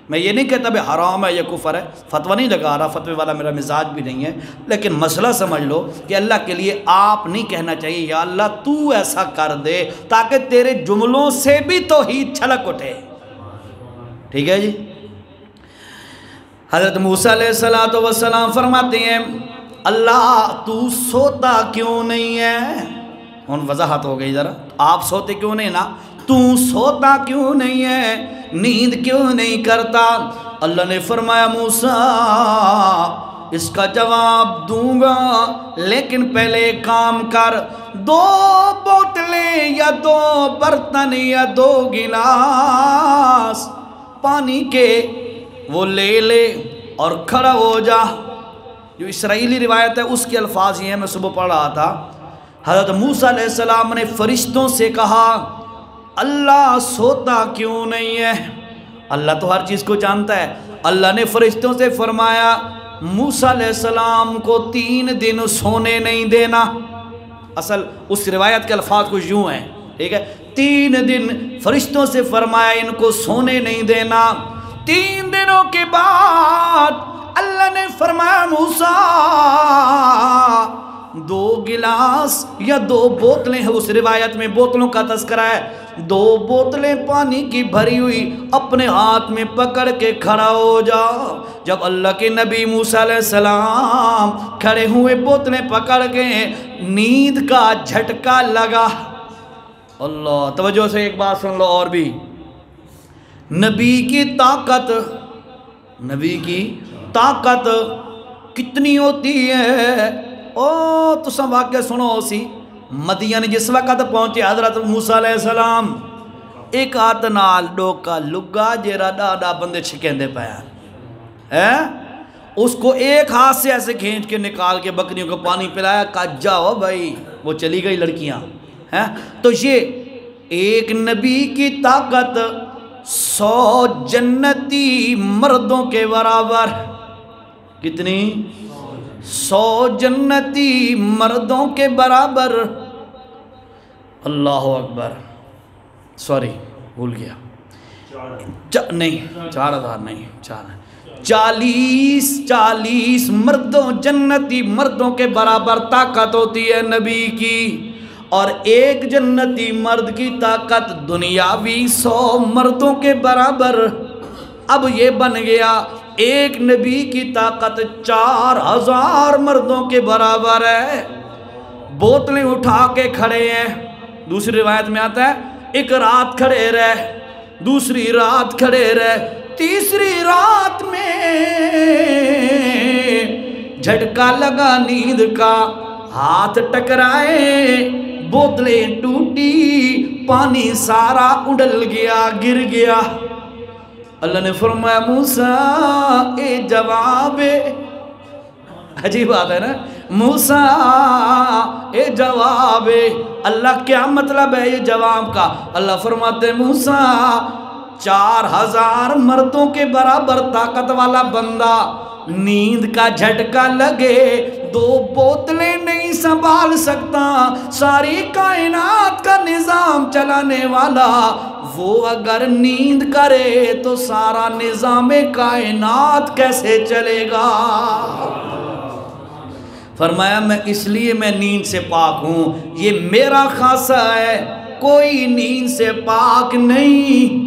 میں یہ نہیں کہتا بھائی حرام ہے یا کفر ہے، فتویٰ نہیں لگا رہا، فتوے والا میرا مزاج بھی نہیں ہے، لیکن مسئلہ سمجھ لو کہ اللہ کے لیے آپ نہیں کہنا چاہیے یا اللہ تو ایسا کر دے تاکہ تیرے جملوں سے بھی توحید چھلک اٹھے، ٹھیک ہے جی؟ حضرت موسیٰ علیہ السلام فرماتے ہیں اللہ تو سوتا کیوں نہیں ہے؟ ان وضاحت ہو گئی ذرا، آپ سوتے کیوں نہیں نا، تو سوتا کیوں نہیں ہے، نیند کیوں نہیں کرتا؟ اللہ نے فرمایا موسیٰ اس کا جواب دوں گا، لیکن پہلے کام کر، 2 بوتلیں یا 2 برتن یا 2 گلاس پانی کے وہ لے اور کھڑا ہو جا۔ جو اسرائیلی روایت ہے اس کے الفاظ یہ ہیں، میں صبح پڑھ رہا تھا، حضرت موسیٰ علیہ السلام نے فرشتوں سے کہا اللہ سوتا کیوں نہیں ہے؟ اللہ تو ہر چیز کو جانتا ہے۔ اللہ نے فرشتوں سے فرمایا موسیٰ علیہ السلام کو 3 دن سونے نہیں دینا۔ اصل اس روایت کے الفاظ کچھ یوں ہیں، ٹھیک ہے؟ 3 دن فرشتوں سے فرمایا ان کو سونے نہیں دینا۔ 3 دنوں کے بعد اللہ نے فرمایا موسیٰ 2 گلاس یا 2 بوتلیں ہیں، اس روایت میں بوتلوں کا تذکرہ ہے، 2 بوتلیں پانی کی بھری ہوئی اپنے ہاتھ میں پکڑ کے کھڑا ہو جا۔ جب اللہ کے نبی موسیٰ علیہ السلام کھڑے ہوئے بوتلیں پکڑ کے، نیند کا جھٹکا لگا۔ اللہ توجہ سے ایک بات سن لو اور بھی، نبی کی طاقت کتنی ہوتی ہے؟ تو سب واقعہ سنو سی، مدین جس وقت پہنچے حضرت موسیٰ علیہ السلام، ایک ہاتھ نال ڈوکا لگا جیرا ڈاڈا بندے چھکیندے پیا ہے، اس کو ایک ہاتھ سے ایسے کھینچ کے نکال کے بکریوں کو پانی پلایا، کہا جاؤ بھائی، وہ چلی گئی لڑکیاں ہیں۔ تو یہ ایک نبی کی طاقت 100 جنتی مردوں کے برابر، کتنی؟ 100 جنتی مردوں کے برابر۔ اللہ اکبر، سوری بھول گیا، نہیں 4000 نہیں، 40 مردوں، جنتی مردوں کے برابر طاقت ہوتی ہے نبی کی، اور ایک جنتی مرد کی طاقت دنیاوی 100 مردوں کے برابر۔ اب یہ بن گیا ایک نبی کی طاقت 4000 مردوں کے برابر ہے۔ بوتلیں اٹھا کے کھڑے ہیں، دوسری روایت میں آتا ہے ایک رات کھڑے رہ، دوسری رات کھڑے رہ، تیسری رات میں جھٹکا لگا نیند کا، ہاتھ ٹکرائے، بوتلیں ٹوٹی، پانی سارا اڑل گیا، گر گیا۔ اللہ نے فرمایا موسیٰ اے جواب، عجیب بات ہے نا، موسیٰ اے جواب، اللہ کیا مطلب ہے یہ جواب کا؟ اللہ فرماتے موسیٰ 4000 مردوں کے برابر طاقت والا بندہ، نیند کا جھٹکا لگے، 2 بوتلیں نہیں سنبھال سکتا، ساری کائنات کا نظام چلانے والا وہ اگر نیند کرے تو سارا نظام کائنات کیسے چلے گا؟ فرمایا میں اس لیے میں نیند سے پاک ہوں، یہ میرا خاصہ ہے، کوئی نیند سے پاک نہیں،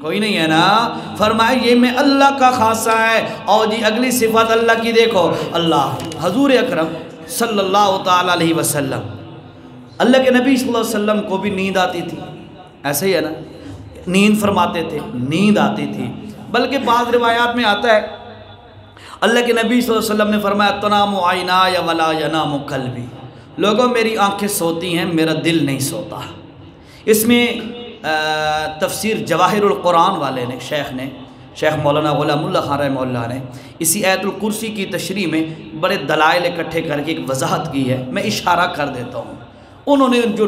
کوئی نہیں ہے نا۔ فرمایا یہ میں اللہ کا خاصہ ہے۔ اور جی اگلی صفت اللہ کی دیکھو، اللہ حضور اکرم صلی اللہ تعالیٰ علیہ وسلم، اللہ کے نبی صلی اللہ علیہ وسلم کو بھی نیند آتی تھی، ایسے ہی ہے نا، نیند فرماتے تھے، نیند آتی تھی، بلکہ بعض روایات میں آتا ہے اللہ کے نبی صلی اللہ علیہ وسلم نے فرمایا تنام عینای ولا ینام قلبی، لوگوں میری آنکھیں سوتی ہیں، میرا دل نہیں سوتا۔ اس میں تفسیر جواہر القرآن والے نے شیخ مولانا غلام اللہ خان رحمہ اللہ نے اسی آیت الکرسی کی تشریح میں بڑے دلائل اکٹھے کر کے ایک وضاحت کی ہے، میں اشارہ کر دیتا ہوں۔ انہوں نے جو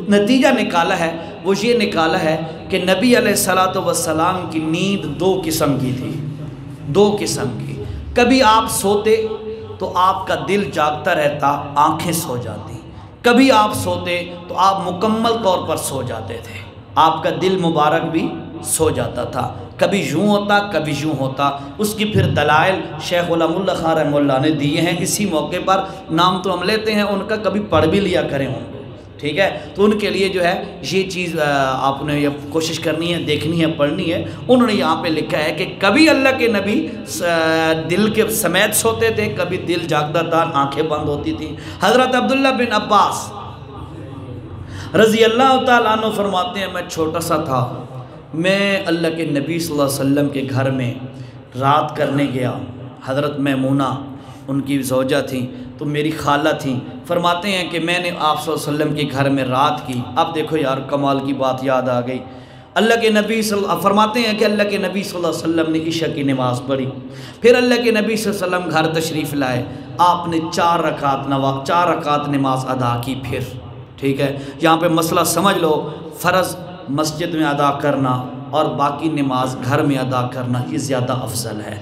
نتیجہ نکالا ہے وہ یہ نکالا ہے کہ نبی علیہ الصلوۃ والسلام کی نیند دو قسم کی تھی، دو قسم کی۔ کبھی آپ سوتے تو آپ کا دل جاگتا رہتا، آنکھیں سو جاتی، کبھی آپ سوتے تو آپ مکمل طور پر سو جاتے تھے، آپ کا دل مبارک بھی سو جاتا تھا، کبھی یوں ہوتا کبھی یوں ہوتا۔ اس کی پھر دلائل شیخ غلام اللہ خان رحمہ اللہ نے دیے ہیں، اسی موقع پر نام تو ہم لیتے ہیں ان کا، کبھی پڑھ بھی لیا کریں ان کو، ٹھیک ہے؟ تو ان کے لیے جو ہے یہ چیز آپ نے یہ کوشش کرنی ہے، دیکھنی ہے، پڑھنی ہے۔ انہوں نے یہاں پہ لکھا ہے کہ کبھی اللہ کے نبی دل کے سمیت سوتے تھے، کبھی دل جاگتا تھا، آنکھیں بند ہوتی تھیں۔ حضرت عبداللہ بن عباس رضی اللہ تعالیٰ عنہ فرماتے ہیں میں چھوٹا سا تھا، میں اللہ کے نبی صلی اللہ علیہ وسلم کے گھر میں رات کرنے گیا، حضرت میمونہ ان کی زوجہ تھیں، تو میری خالہ تھیں، فرماتے ہیں کہ میں نے آپ صلی اللہ علیہ وسلم کے گھر میں رات کی۔ اب دیکھو یار کمال کی بات یاد آ گئی، اللہ کے نبی فرماتے ہیں کہ اللہ کے نبی صلی اللہ علیہ وسلم نے عشاء کی نماز پڑھی، پھر اللہ کے نبی صلی اللہ علیہ وسلم گھر تشریف لائے، آپ نے 4 رکعت نماز ادا کی۔ پھر ٹھیک ہے، یہاں پہ مسئلہ سمجھ لو، فرض مسجد میں ادا کرنا اور باقی نماز گھر میں ادا کرنا یہ زیادہ افضل ہے۔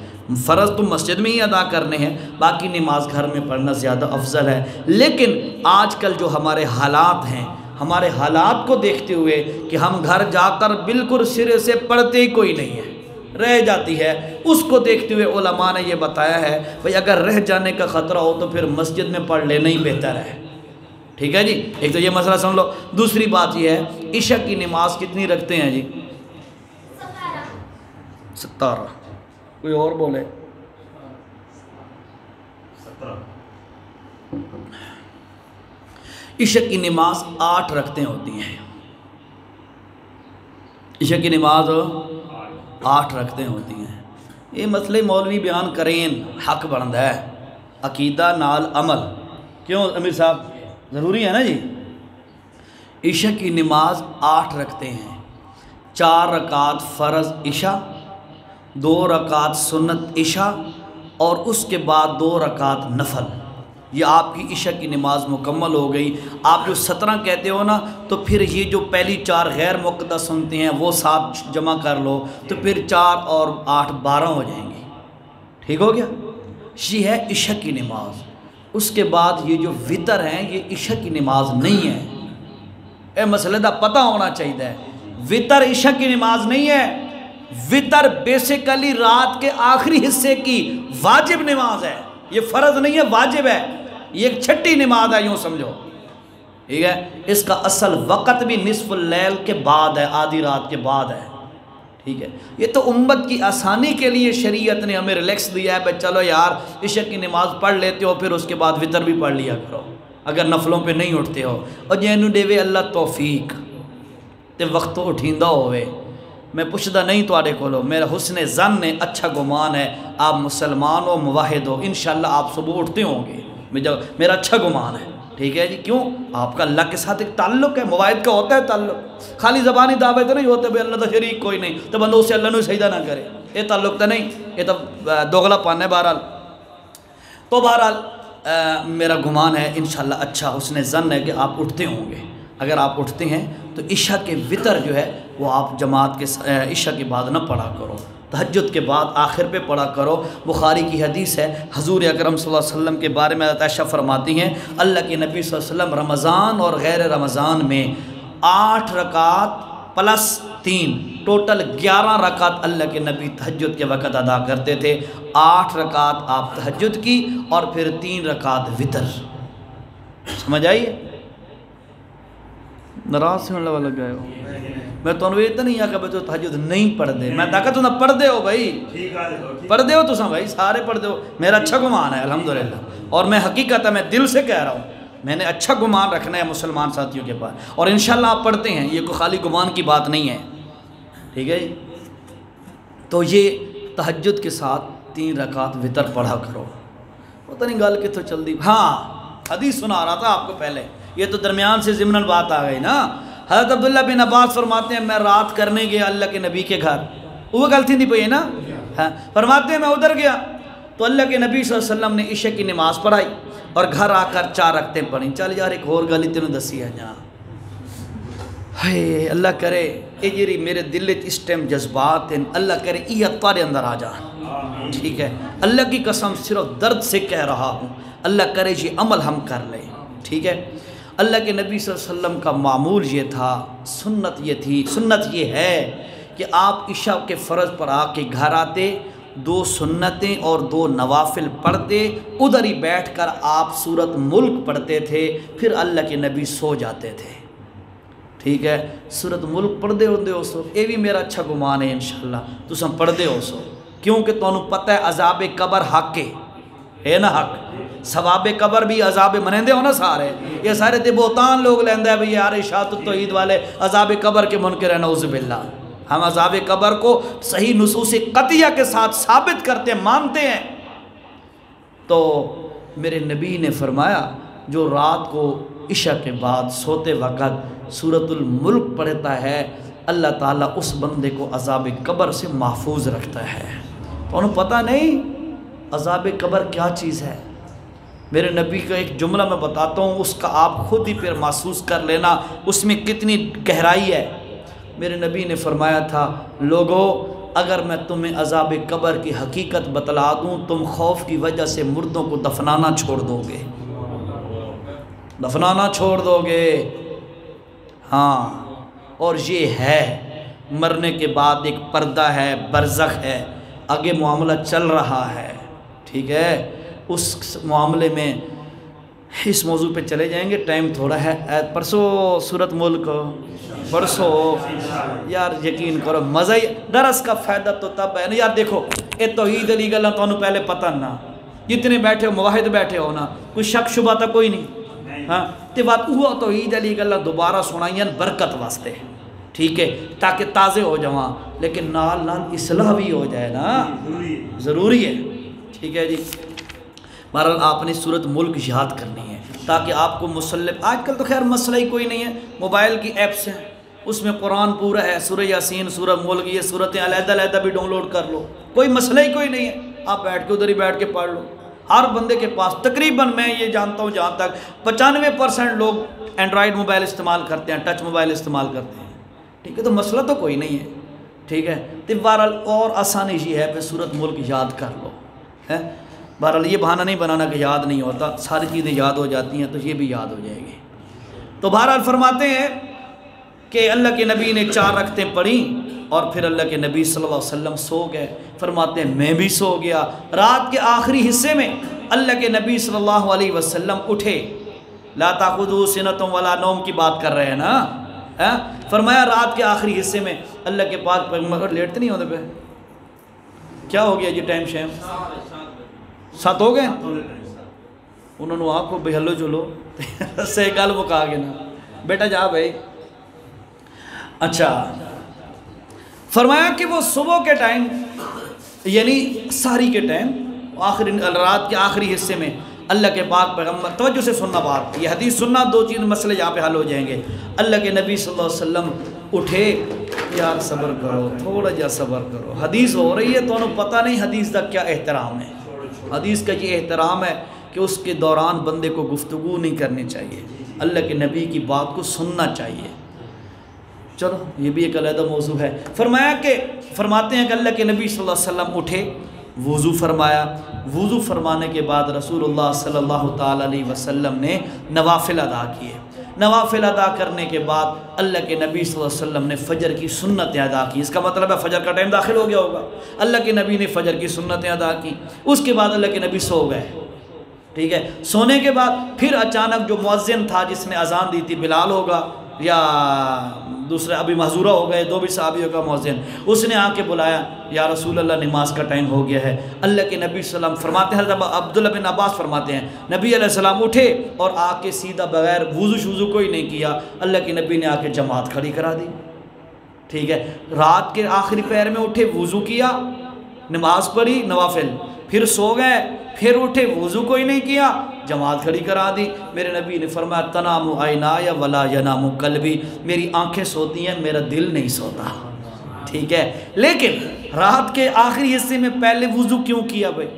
فرض تو مسجد میں ہی ادا کرنے ہیں، باقی نماز گھر میں پڑھنا زیادہ افضل ہے۔ لیکن آج کل جو ہمارے حالات ہیں، ہمارے حالات کو دیکھتے ہوئے کہ ہم گھر جا کر بالکل سرے سے پڑھتے ہی کوئی نہیں ہے، رہ جاتی ہے، اس کو دیکھتے ہوئے علماء نے یہ بتایا ہے بھئی اگر رہ جانے کا خطرہ ہو تو پھر مسجد میں پڑھ لینا ہی بہتر ہے، ٹھیک ہے جی؟ ایک تو یہ مسئلہ سمجھ لو۔ دوسری بات یہ ہے عشاء کی نماز کتنی رکھتے ہیں جی؟ 17۔ کوئی اور بولے؟ 17۔ عشاء کی نماز 8 رکعتیں ہوتی ہیں، عشاء کی نماز 8 رکعتیں ہوتی ہیں۔ یہ مسئلے مولوی بیان کریں، حق بنتا ہے، عقیدہ نال عمل، کیوں امیر صاحب ضروری ہے نا جی؟ عشاء کی نماز 8 رکعتیں ہیں، 4 رکعت فرض عشاء، 2 رکعت سنت عشاء، اور اس کے بعد 2 رکعت نفل۔ یہ آپ کی عشاء کی نماز مکمل ہو گئی۔ آپ جو 17 کہتے ہو نا، تو پھر یہ جو پہلی 4 غیر مقطع سنتے ہیں وہ 7 جمع کر لو، تو پھر 4 اور 8 12 ہو جائیں گے، ٹھیک ہو گیا؟ یہ ہے عشاء کی نماز۔ اس کے بعد یہ جو وتر ہیں یہ عشاء کی نماز نہیں ہے، اے مسئلہ دا پتہ ہونا چاہیے، وتر عشاء کی نماز نہیں ہے، وتر بیسیکلی رات کے آخری حصے کی واجب نماز ہے، یہ فرض نہیں ہے، واجب ہے، یہ ایک چھٹی نماز ہے، یوں سمجھو، ٹھیک ہے؟ اس کا اصل وقت بھی نصف اللیل کے بعد ہے، آدھی رات کے بعد ہے، ٹھیک ہے؟ یہ تو امت کی آسانی کے لیے شریعت نے ہمیں ریلیکس دیا ہے، بھئی چلو یار عشاء کی نماز پڑھ لیتے ہو، پھر اس کے بعد وتر بھی پڑھ لیا کرو اگر نفلوں پہ نہیں اٹھتے ہو۔ اور جینو دیوے اللہ توفیق تے وقت اٹھیندہ ہوئے، میں پوچھدا نہیں تواڈے کولو، میرا حسن ظن ہے، اچھا گمان ہے، آپ مسلمان ہو، موحد ہو، انشاءاللہ آپ صبح اٹھتے ہوں گے، میرا اچھا گمان ہے، ٹھیک ہے جی؟ کیوں؟ آپ کا اللہ کے ساتھ ایک تعلق ہے، موحد کا ہوتا ہے تعلق، خالی زبانی دعوے تو نہیں ہوتے بھئی اللہ دا شریک کوئی نہیں تو بندہ اسے اللہ نے سجدہ نہ کرے، یہ تعلق تو نہیں، یہ تو دوغلا پان ہے۔ بہرحال تو بہرحال میرا گمان ہے انشاءاللہ اچھا حسن ظن ہے کہ آپ اٹھتے ہوں گے۔ اگر آپ اٹھتے ہیں تو عشاء کے وتر جو ہے وہ آپ جماعت کے عشاء کے بعد نہ پڑھا کرو، تہجد کے بعد آخر پہ پڑھا کرو۔ بخاری کی حدیث ہے، حضور اکرم صلی اللہ علیہ وسلم کے بارے میں حضرت عائشہ فرماتی ہیں اللہ کے نبی صلی اللہ علیہ وسلم رمضان اور غیر رمضان میں 8 رکعت پلس 3 ٹوٹل 11 رکعت اللہ کے نبی تہجد کے وقت ادا کرتے تھے۔ 8 رکعت آپ تہجد کی اور پھر 3 رکعت وتر۔ سمجھ آئیے؟ ناراض سے اللہ لگ گئے ہو، میں تو انویت نہیں آکا بھائی تو تہجد نہیں پڑھ دے، میں طاقت تو نہ پڑھ دے ہو بھائی، پڑھ دے ہو تو سا بھائی، سارے پڑھ دے ہو، میرا اچھا گمان ہے الحمدللہ، اور میں حقیقت ہے، میں دل سے کہہ رہا ہوں، میں نے اچھا گمان رکھنا ہے مسلمان ساتھیوں کے پاس، اور انشاءاللہ آپ پڑھتے ہیں، یہ کوئی خالی گمان کی بات نہیں ہے، ٹھیک ہے جی؟ تو یہ تہجد کے ساتھ 3 رکعت وتر پڑھا کرو۔ پتہ نہیں گال کتوں چل دی، ہاں حدیث سنا رہا تھا آپ کو پہلے، یہ تو درمیان سے ضمناً بات آ گئی نا۔ حضرت عبداللہ بن عباس فرماتے ہیں میں رات کرنے گیا اللہ کے نبی کے گھر، وہ غلطی نہیں پئی نا، فرماتے ہیں میں ادھر گیا تو اللہ کے نبی صلی اللہ علیہ وسلم نے عشاء کی نماز پڑھائی اور گھر آ کر 4 رکعتیں پڑھیں۔ چل یار ایک اور گل تینوں دسی ہے جہاں، اللہ کرے یہ جی میرے دل اس ٹائم جذبات ہیں، اللہ کرے یہ تارے اندر آ جا، ٹھیک ہے؟ اللہ کی قسم صرف درد سے کہہ رہا ہوں، اللہ کرے یہ عمل ہم کر لیں، ٹھیک ہے؟ اللہ کے نبی صلی اللہ علیہ وسلم کا معمول یہ تھا، سنت یہ تھی، سنت یہ ہے کہ آپ عشاء کے فرض پر آ کے گھر آتے، 2 سنتیں اور 2 نوافل پڑھتے، ادھر ہی بیٹھ کر آپ سورۃ ملک پڑھتے تھے، پھر اللہ کے نبی سو جاتے تھے، ٹھیک ہے؟ سورۃ ملک پڑھ دے ہوندے ہو سو، یہ بھی میرا اچھا گمان ہے انشاءاللہ تساں پڑھ دے ہو سو، کیونکہ تانوں پتہ ہے عذاب قبر حق ہے نا، حق ثواب قبر بھی عذاب منندے ہو نا سارے، یہ سارے تے بہتان لوگ لیندے ہیں بھئی یار اشاعت التوحید والے عذاب قبر کے منکر ہیں، نعوذ باللہ۔ ہم عذاب قبر کو صحیح نصوص قطعیہ کے ساتھ ثابت کرتے ہیں، مانتے ہیں۔ تو میرے نبی نے فرمایا جو رات کو عشاء کے بعد سوتے وقت سورۃ الملک پڑھتا ہے اللہ تعالیٰ اس بندے کو عذاب قبر سے محفوظ رکھتا ہے۔ تو انہوں پتہ نہیں عذاب قبر کیا چیز ہے؟ میرے نبی کا ایک جملہ میں بتاتا ہوں، اس کا آپ خود ہی پھر محسوس کر لینا اس میں کتنی گہرائی ہے۔ میرے نبی نے فرمایا تھا لوگو اگر میں تمہیں عذاب قبر کی حقیقت بتلا دوں تم خوف کی وجہ سے مردوں کو دفنانا چھوڑ دو گے، دفنانا چھوڑ دو گے، ہاں، اور یہ ہے مرنے کے بعد ایک پردہ ہے، برزخ ہے، آگے معاملہ چل رہا ہے، ٹھیک ہے؟ اس معاملے میں اس موضوع پہ چلے جائیں گے، ٹائم تھوڑا ہے، پرسوں سورۃ ملک، پرسوں یار یقین کرو مزہ ہی، درس کا فائدہ تو تب ہے نا یار، دیکھو یہ توحید علی گلہ تو انہوں پہلے پتہ نہ، جتنے بیٹھے ہو موحد بیٹھے ہو نا، کوئی شک شبہ تھا کوئی نہیں، ہاں تے بات ہوا توحید علی گلہ دوبارہ سنائیں برکت واسطے، ٹھیک ہے؟ تاکہ تازے ہو جاؤں، لیکن نال نال اصلاح بھی ہو جائے نا، ضروری ہے، ٹھیک ہے جی؟ بہرحال آپ نے سورۃ ملک یاد کرنی ہے تاکہ آپ کو مسلم، آج کل تو خیر مسئلہ ہی کوئی نہیں ہے، موبائل کی ایپس ہیں اس میں قرآن پورا ہے، سورہ یاسین، سورہ ملک، یہ صورتیں علیحدہ علیحدہ بھی ڈاؤن لوڈ کر لو، کوئی مسئلہ ہی کوئی نہیں ہے، آپ بیٹھ کے ادھر ہی بیٹھ کے پڑھ لو۔ ہر بندے کے پاس تقریباً میں یہ جانتا ہوں جہاں تک 95% لوگ اینڈرائڈ موبائل استعمال کرتے ہیں، ٹچ موبائل استعمال کرتے ہیں، ٹھیک ہے؟ تو مسئلہ تو کوئی نہیں ہے، ٹھیک ہے؟ تو بہرحال اور آسانی یہ ہے کہ سورۃ ملک یاد کر لو، ہے؟ بہرحال یہ بہانہ نہیں بنانا کہ یاد نہیں ہوتا، ساری چیزیں یاد ہو جاتی ہیں تو یہ بھی یاد ہو جائے گی۔ تو بہرحال فرماتے ہیں کہ اللہ کے نبی نے 4 رکعتیں پڑھیں اور پھر اللہ کے نبی صلی اللہ علیہ وسلم سو گئے۔ فرماتے ہیں میں بھی سو گیا۔ رات کے آخری حصے میں اللہ کے نبی صلی اللہ علیہ وسلم اٹھے، لا تاخذہ سنۃ ولا نوم کی بات کر رہے ہیں نا، فرمایا رات کے آخری حصے میں اللہ کے پاک پیغمبر لیٹتے نہیں ہوتے پہ، کیا ہو گیا جی ٹائم شیم 7 ہو گئے، انہوں نے آنکھوں بے ہلو جلو سے گل مکا گے نا، بیٹا جا بھائی۔ اچھا فرمایا کہ وہ صبح کے ٹائم یعنی سحری کے ٹائم آخری رات کے آخری حصے میں اللہ کے پاک پیغمبر، توجہ سے سننا بات، یہ حدیث سننا، 2-3 مسئلے یہاں پہ حل ہو جائیں گے۔ اللہ کے نبی صلی اللہ علیہ وسلم اٹھے، یار صبر کرو، تھوڑا جا صبر کرو، حدیث ہو رہی ہے تو انہوں پتہ نہیں حدیث کا کیا احترام ہے۔ حدیث کا یہ احترام ہے کہ اس کے دوران بندے کو گفتگو نہیں کرنی چاہیے، اللہ کے نبی کی بات کو سننا چاہیے۔ چلو یہ بھی ایک علیحدہ موضوع ہے۔ فرمایا کہ فرماتے ہیں کہ اللہ کے نبی صلی اللہ علیہ وسلم اٹھے، وضو فرمایا، وضو فرمانے کے بعد رسول اللہ صلی اللہ تعالی علیہ وسلم نے نوافل ادا کیے۔ نوافل ادا کرنے کے بعد اللہ کے نبی صلی اللہ علیہ وسلم نے فجر کی سنتیں ادا کی. اس کا مطلب ہے فجر کا ٹائم داخل ہو گیا ہوگا. اللہ کے نبی نے فجر کی سنتیں ادا کی. اس کے بعد اللہ کے نبی سو گئے. ٹھیک ہے, سونے کے بعد پھر اچانک جو مؤذن تھا جس نے اذان دی تھی, بلال ہوگا یا دوسرے ابھی محذورہ ہو گئے, دو بھی صحابیوں کا مؤذن, اس نے آ کے بلایا, یا رسول اللہ نماز کا ٹائم ہو گیا ہے. اللہ کے نبی صلی اللہ علیہ وسلم فرماتے ہیں, حضرت عبداللہ بن عباس فرماتے ہیں, نبی علیہ السلام اٹھے اور آ کے سیدھا بغیر وضو شوضو کوئی نہیں کیا, اللہ کے نبی نے آ کے جماعت کھڑی کرا دی. ٹھیک ہے, رات کے آخری پہر میں اٹھے, وضو کیا, نماز پڑھی نوافل, پھر سو گئے, پھر اٹھے, وضو کوئی نہیں کیا, جماعت کھڑی کرا دی. میرے نبی نے فرمایا تنام عینایا ولا ینام قلبی, میری آنکھیں سوتی ہیں, میرا دل نہیں سوتا. ٹھیک ہے, لیکن رات کے آخری حصے میں پہلے وضو کیوں کیا بھائی؟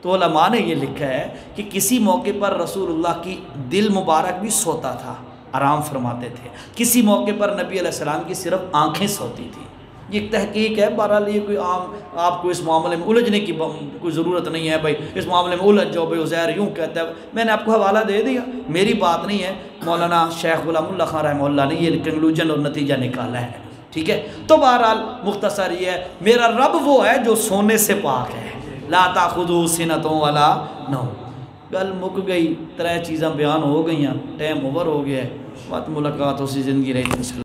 تو علماء نے یہ لکھا ہے کہ کسی موقع پر رسول اللہ کی دل مبارک بھی سوتا تھا, آرام فرماتے تھے. کسی موقع پر نبی علیہ السلام کی صرف آنکھیں سوتی تھیں. یہ ایک تحقیق ہے, بہرحال یہ کوئی عام آپ کو اس معاملے میں الجھنے کی کوئی ضرورت نہیں ہے بھائی, اس معاملے میں الجھ جاؤ بھائی عزیر یوں کہتا ہے. میں نے آپ کو حوالہ دے دیا, میری بات نہیں ہے, مولانا شیخ غلام اللہ خان رحمہ اللہ نے یہ کنکلوژن اور نتیجہ نکالا ہے. ٹھیک ہے, تو بہرحال مختصر یہ ہے, میرا رب وہ ہے جو سونے سے پاک ہے. لا تاخذو سنۃ ولا نوم. گل مک گئی, 3 چیزاں بیان ہو گئیاں, ٹائم اوور ہو گیا ہے, بات ملاقات اسی زندگی رہی.